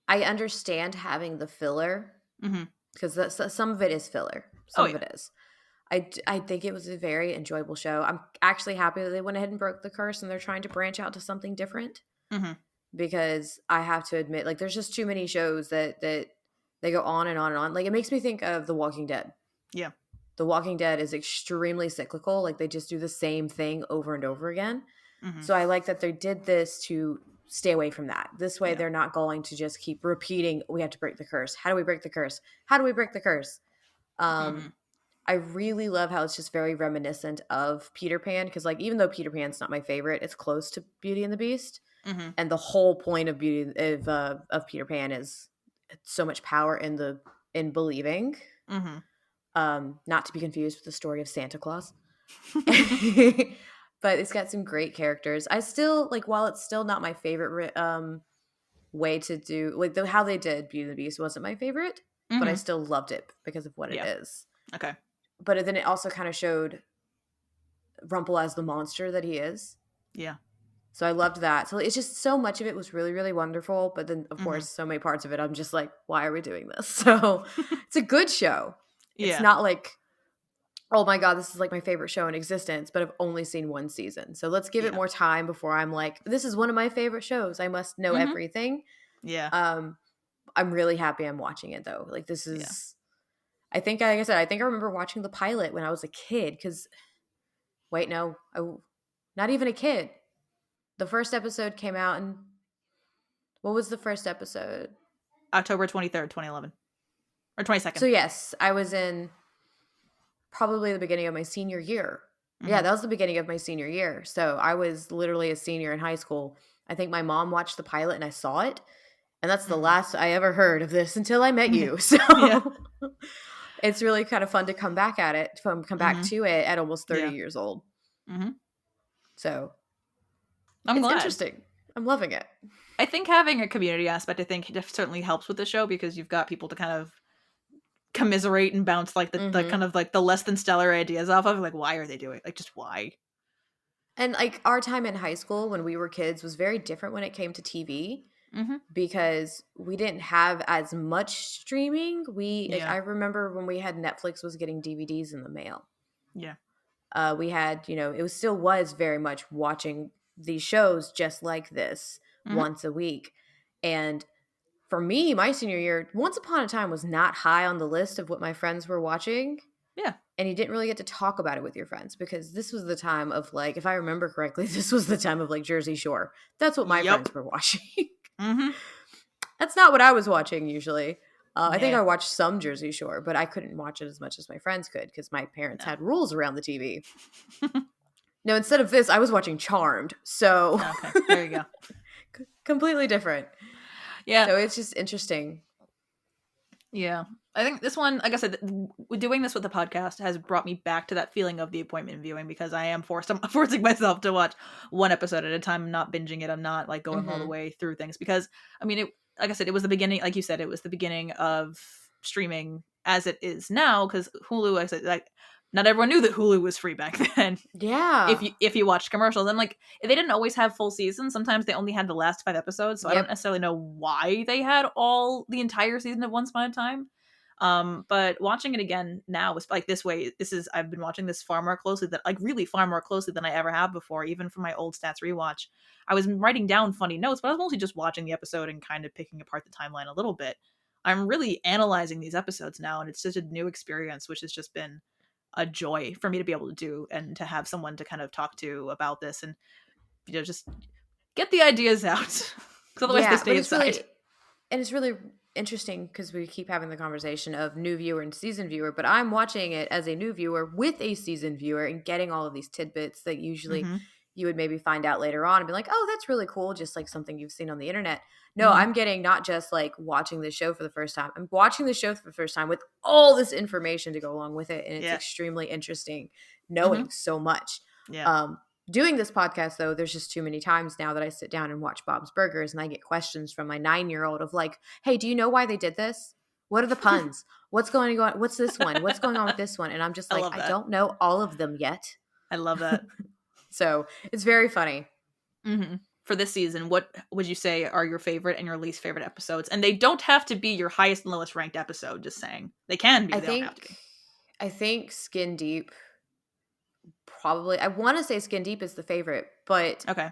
I understand having the filler because some of it is filler. Some of it is. I think it was a very enjoyable show. I'm actually happy that they went ahead and broke the curse and they're trying to branch out to something different. Because I have to admit, like, there's just too many shows that they go on and on and on. Like, it makes me think of The Walking Dead. Yeah. The Walking Dead is extremely cyclical. Like, they just do the same thing over and over again. So I like that they did this to stay away from that. This way, they're not going to just keep repeating, we have to break the curse. How do we break the curse? How do we break the curse? I really love how it's just very reminiscent of Peter Pan. Because, like, even though Peter Pan's not my favorite, it's close to Beauty and the Beast. And the whole point of of Peter Pan is so much power in believing. Not to be confused with the story of Santa Claus. But it's got some great characters. I still, like, while it's still not my favorite way to do, like, how they did Beauty and the Beast wasn't my favorite, but I still loved it because of what it is. Okay. But then it also kind of showed Rumple as the monster that he is. Yeah. So I loved that. So it's just so much of it was really, really wonderful. But then, of course, so many parts of it, I'm just like, why are we doing this? So it's a good show. It's not like, oh my God, this is like my favorite show in existence, but I've only seen one season. So let's give it more time before I'm like, this is one of my favorite shows. I must know everything. Yeah. I'm really happy I'm watching it, though. Like, this is, I think, like I said, I remember watching the pilot when I was a kid. Because, wait, no, not even a kid. The first episode came out in, what was the first episode? October 23rd, 2011. Or 22nd. So yes, I was in probably the beginning of my senior year. Yeah, that was the beginning of my senior year. So I was literally a senior in high school. I think my mom watched the pilot and I saw it. And that's the last I ever heard of this until I met you. So it's really kind of fun to come back at it, come back to it at almost 30 years old. So I'm glad. Interesting. I'm loving it. I think having a community aspect, I think, certainly helps with the show because you've got people to kind of commiserate and bounce like the kind of like the less than stellar ideas off of. Like, why are they doing it? Like, just why? And like our time in high school when we were kids was very different when it came to TV because we didn't have as much streaming. I remember when we had Netflix was getting DVDs in the mail. Yeah. We had, it still was very much watching these shows just like this once a week. And for me, my senior year, Once Upon a Time was not high on the list of what my friends were watching. Yeah. And you didn't really get to talk about it with your friends because this was the time of like, if I remember correctly, this was the time of like Jersey Shore. That's what my Yep. friends were watching. Mm-hmm. That's not what I was watching usually. I think Yeah. I watched some Jersey Shore, but I couldn't watch it as much as my friends could because my parents No. had rules around the TV. No, instead of this, I was watching Charmed. So Okay. There you go. completely different. Yeah. So it's just interesting. Yeah. I think this one, like I said, doing this with the podcast has brought me back to that feeling of the appointment viewing because I am forcing myself to watch one episode at a time. I'm not binging it. I'm not like going all the way through things because, I mean, like I said, it was the beginning, like you said, it was the beginning of streaming as it is now because Hulu, like I said, like not everyone knew that Hulu was free back then. Yeah. If you watched commercials, and like they didn't always have full seasons. Sometimes they only had the last 5 episodes, so I don't Yep. necessarily know why they had the entire season of Once Upon a Time. But watching it again now is like this way. I've been watching this far more closely really far more closely than I ever have before. Even for my old stats rewatch, I was writing down funny notes, but I was mostly just watching the episode and kind of picking apart the timeline a little bit. I'm really analyzing these episodes now, and it's such a new experience, which has just been a joy for me to be able to do and to have someone to kind of talk to about this and just get the ideas out because otherwise they Yeah, stay inside. it's really interesting because we keep having the conversation of new viewer and seasoned viewer, but I'm watching it as a new viewer with a seasoned viewer and getting all of these tidbits that usually Mm-hmm. you would maybe find out later on and be like, oh, that's really cool, just like something you've seen on the internet. No, Mm-hmm. I'm getting not just like watching the show for the first time. I'm watching the show for the first time with all this information to go along with it, and it's Yeah. extremely interesting Mm-hmm. knowing so much. Yeah. Doing this podcast, though, there's just too many times now that I sit down and watch Bob's Burgers and I get questions from my 9-year-old of like, hey, do you know why they did this? What are the puns? What's going on? What's this one? What's going on with this one? And I'm just I like, love I that. don't know all of them yet. I love that. So it's very funny. Mm-hmm. For this season, what would you say are your favorite and your least favorite episodes? And they don't have to be your highest and lowest ranked episode, just saying. They can be, I they don't have to be. think Skin Deep probably, I want to say Skin Deep is the favorite, but Okay.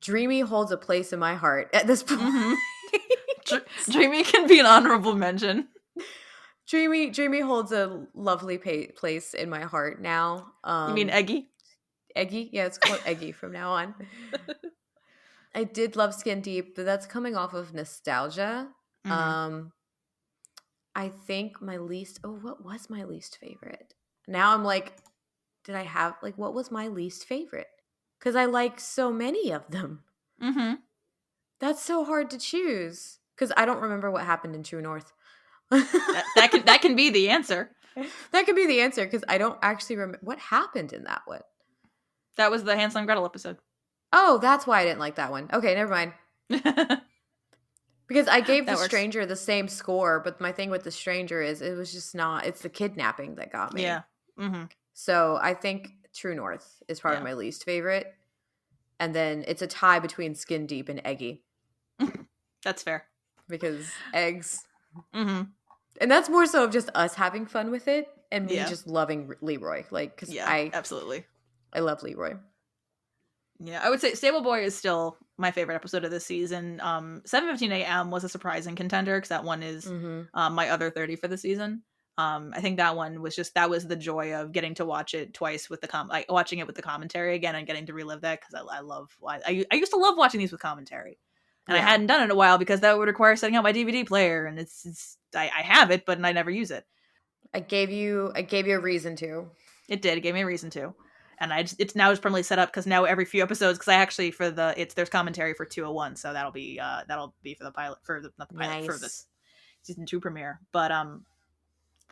Dreamy holds a place in my heart at this point. Mm-hmm. Dreamy can be an honorable mention. Dreamy holds a lovely place in my heart now. You mean Eggy? Eggy? Yeah, it's called Eggy from now on. I did love Skin Deep, but that's coming off of nostalgia. Mm-hmm. I think what was my least favorite? Now I'm like, what was my least favorite? Because I like so many of them. Mm-hmm. That's so hard to choose. Because I don't remember what happened in True North. that can be the answer. That could be the answer because I don't actually remember what happened in that one. That was the Hansel and Gretel episode. Oh, that's why I didn't like that one. Okay, never mind. Because I gave The Stranger the same score, but my thing with The Stranger is it was just not, it's the kidnapping that got me. Yeah. Mm-hmm. So I think True North is probably my least favorite. And then it's a tie between Skin Deep and Eggy. That's fair. Because eggs. Mm-hmm. And that's more so of just us having fun with it and me Yeah. just loving Leroy. Like, because absolutely. I love Leroy. Yeah, I would say Stable Boy is still my favorite episode of this season. 7:15 a.m. was a surprising contender because that one is my other 30 for the season. I think that one was the joy of getting to watch it twice with watching it with the commentary again and getting to relive that because I used to love watching these with commentary, and I hadn't done it in a while because that would require setting up my DVD player, and I have it, but I never use it. I gave you a reason to. It did. It gave me a reason to. And it's now just permanently set up because now every few episodes, because I actually there's commentary for 201, so that'll be for the pilot for the season 2 premiere. But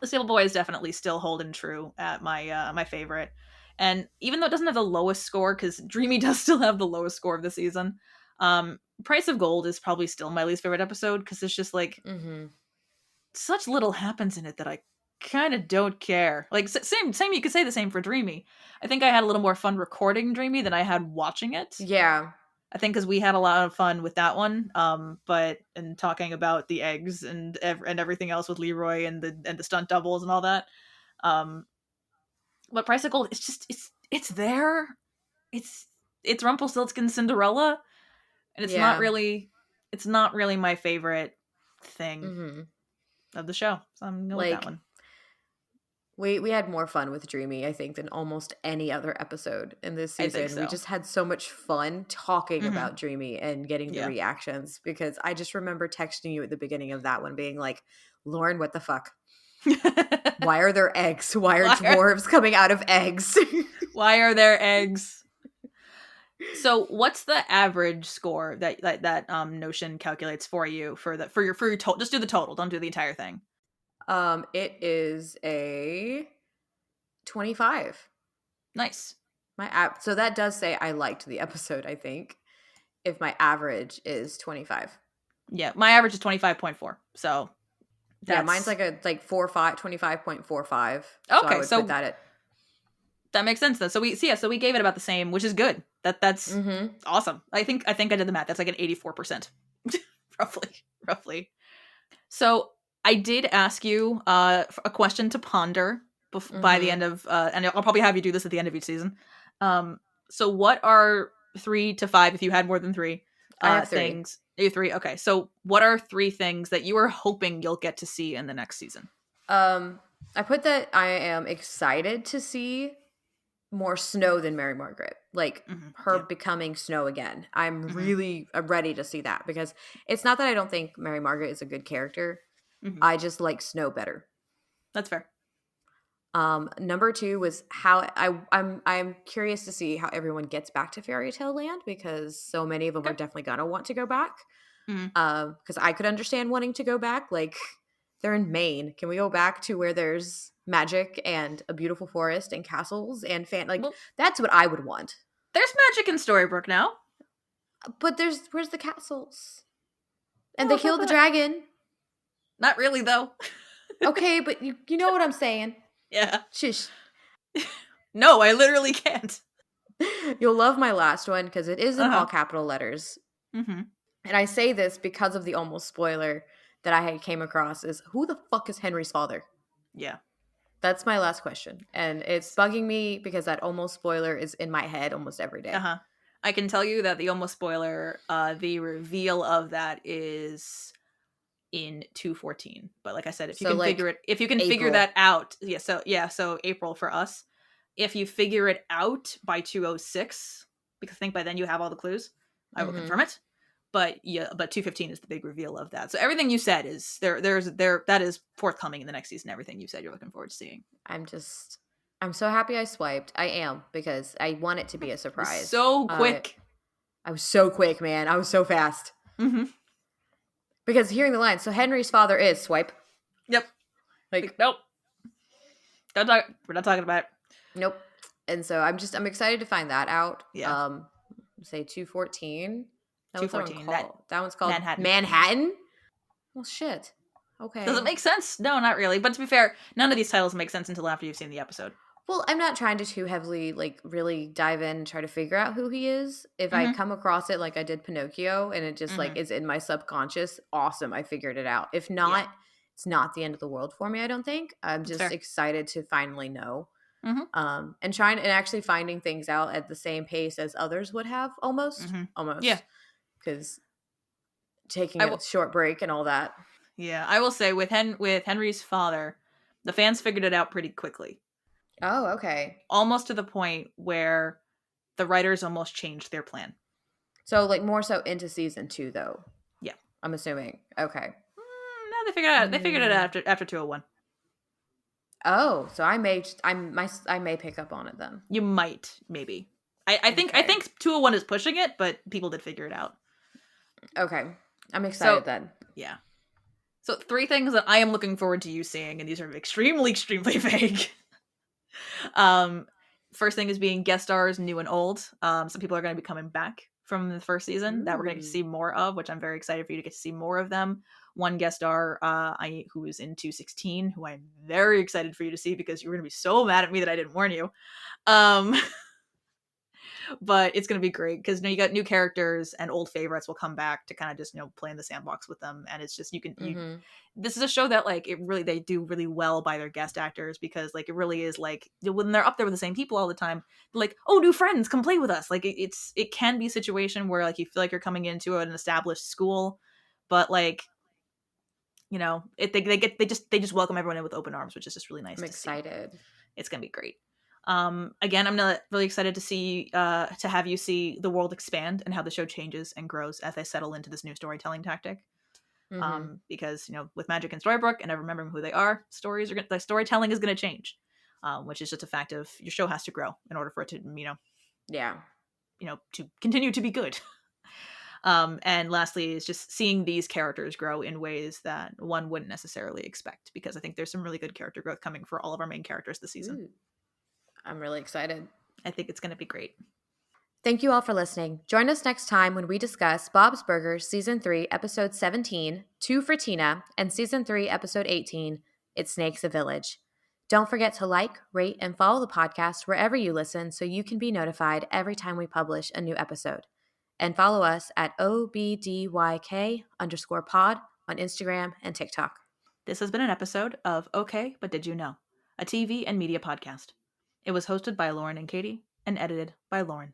the Stable Boy is definitely still holding true at my favorite. And even though it doesn't have the lowest score, because Dreamy does still have the lowest score of the season, Price of Gold is probably still my least favorite episode because it's just like such little happens in it that I kind of don't care. Like same you could say the same for Dreamy. I think I had a little more fun recording Dreamy than I had watching it. Yeah, I think because we had a lot of fun with that one, but and talking about the eggs and everything else with Leroy and the stunt doubles and all that. But Price of Gold, it's there. It's Rumpelstiltskin Cinderella, and it's not really it's not really my favorite thing Mm-hmm. of the show. So I'm going to go with that Like one. we had more fun with Dreamy, I think, than almost any other episode in this I think season. We so. just had so much fun talking Mm-hmm. about Dreamy and getting the Yeah. reactions, because I just remember texting you at the beginning of that one being like, Lauren, what the fuck? Why are there eggs? Why are dwarves coming out of eggs? Why are there eggs? So, what's the average score that Notion calculates for you for your total? Just do the total. Don't do the entire thing. It is a 25. Nice. My app. So that does say I liked the episode, I think. If my average is 25. Yeah, my average is 25.4. So Yeah, mine's like a 25.45. So I okay. would So put that at. that makes sense then. So we gave it about the same, which is good. That's Mm-hmm. awesome. I think I did the math. That's like an 84%, roughly. So I did ask you a question to ponder by the end of, and I'll probably have you do this at the end of each season. So what are 3 to 5, if you had more than 3, I have 3. things? You 3? Okay. So what are 3 things that you are hoping you'll get to see in the next season? I put that I am excited to see more Snow than Mary Margaret. Like her becoming Snow again. I'm ready to see that, because it's not that I don't think Mary Margaret is a good character. I just like Snow better. That's fair. Number 2 was how I'm curious to see how everyone gets back to Fairy Tale Land, because so many of them are definitely gonna want to go back. Because I could understand wanting to go back. Like, they're in Maine. Can we go back to where there's magic and a beautiful forest and castles and that's what I would want. There's magic in Storybrooke now. But where's the castles? And they killed the dragon. Not really, though. Okay, but you know what I'm saying. Yeah. Shush. No, I literally can't. You'll love my last one, because it is in all capital letters. And I say this because of the almost spoiler that I came across is, who the fuck is Henry's father? Yeah. That's my last question. And it's bugging me because that almost spoiler is in my head almost every day. I can tell you that the almost spoiler, the reveal of that is in 214. But like I said, if you can figure that out, so April for us. If you figure it out by 206, because I think by then you have all the clues, I will confirm it. But 215 is the big reveal of that. So everything you said is that is forthcoming in the next season. Everything you said you're looking forward to seeing. I'm so happy I swiped. I am, because I want it to be a surprise. So quick. I was so quick, man. I was so fast. Because hearing the line, so Henry's father is swipe. Yep. Like, nope. We're not talking about it. Nope. And so I'm excited to find that out. Yeah. Say 214. 214. That one's called Manhattan? Well, shit. Okay. Does it make sense? No, not really. But to be fair, none of these titles make sense until after you've seen the episode. Well, I'm not trying to too heavily, really dive in and try to figure out who he is. If I come across it like I did Pinocchio and it just, is in my subconscious, awesome, I figured it out. If not, it's not the end of the world for me, I don't think. I'm just excited to finally know. And actually finding things out at the same pace as others would have, almost. Yeah. Because taking a short break and all that. Yeah, I will say with Henry's father, the fans figured it out pretty quickly. Oh, okay. Almost to the point where the writers almost changed their plan. So, more so into season 2, though. Yeah, I'm assuming. Okay. No, they figured it out. They figured it out after 201. Oh, so I may pick up on it then. You might, maybe. I think 201 is pushing it, but people did figure it out. Okay, I'm excited then. Yeah. So 3 things that I am looking forward to you seeing, and these are extremely, extremely vague. First thing is being guest stars, new and old. Some people are going to be coming back from the first season that we're going to see more of, which I'm very excited for you to get to see more of them. One guest star, who is in 216, who I'm very excited for you to see, because you're going to be so mad at me that I didn't warn you. but it's going to be great because you got new characters and old favorites will come back to kind of just play in the sandbox with them, and it's just you. Mm-hmm. This is a show that like they do really well by their guest actors because like it really is like when they're up there with the same people all the time, like, oh, new friends, come play with us. Like it can be a situation where like you feel like you're coming into an established school, but like they just welcome everyone in with open arms, which is just really nice I'm to see. excited. It's gonna be great. Again, I'm really excited to see to have you see the world expand and how the show changes and grows as they settle into this new storytelling tactic. Mm-hmm. Because with Magic and Storybrooke and ever remembering who they are, the storytelling is going to change, which is just a fact of your show has to grow in order for it to Yeah. to continue to be good. And lastly is just seeing these characters grow in ways that one wouldn't necessarily expect, because I think there's some really good character growth coming for all of our main characters this season. Ooh, I'm really excited. I think it's going to be great. Thank you all for listening. Join us next time when we discuss Bob's Burgers Season 3, Episode 17, Two for Tina, and Season 3, Episode 18, It Snakes a Village. Don't forget to like, rate, and follow the podcast wherever you listen so you can be notified every time we publish a new episode. And follow us at OBDYK_pod on Instagram and TikTok. This has been an episode of Okay, But Did You Know? A TV and media podcast. It was hosted by Lauren and Katie and edited by Lauren.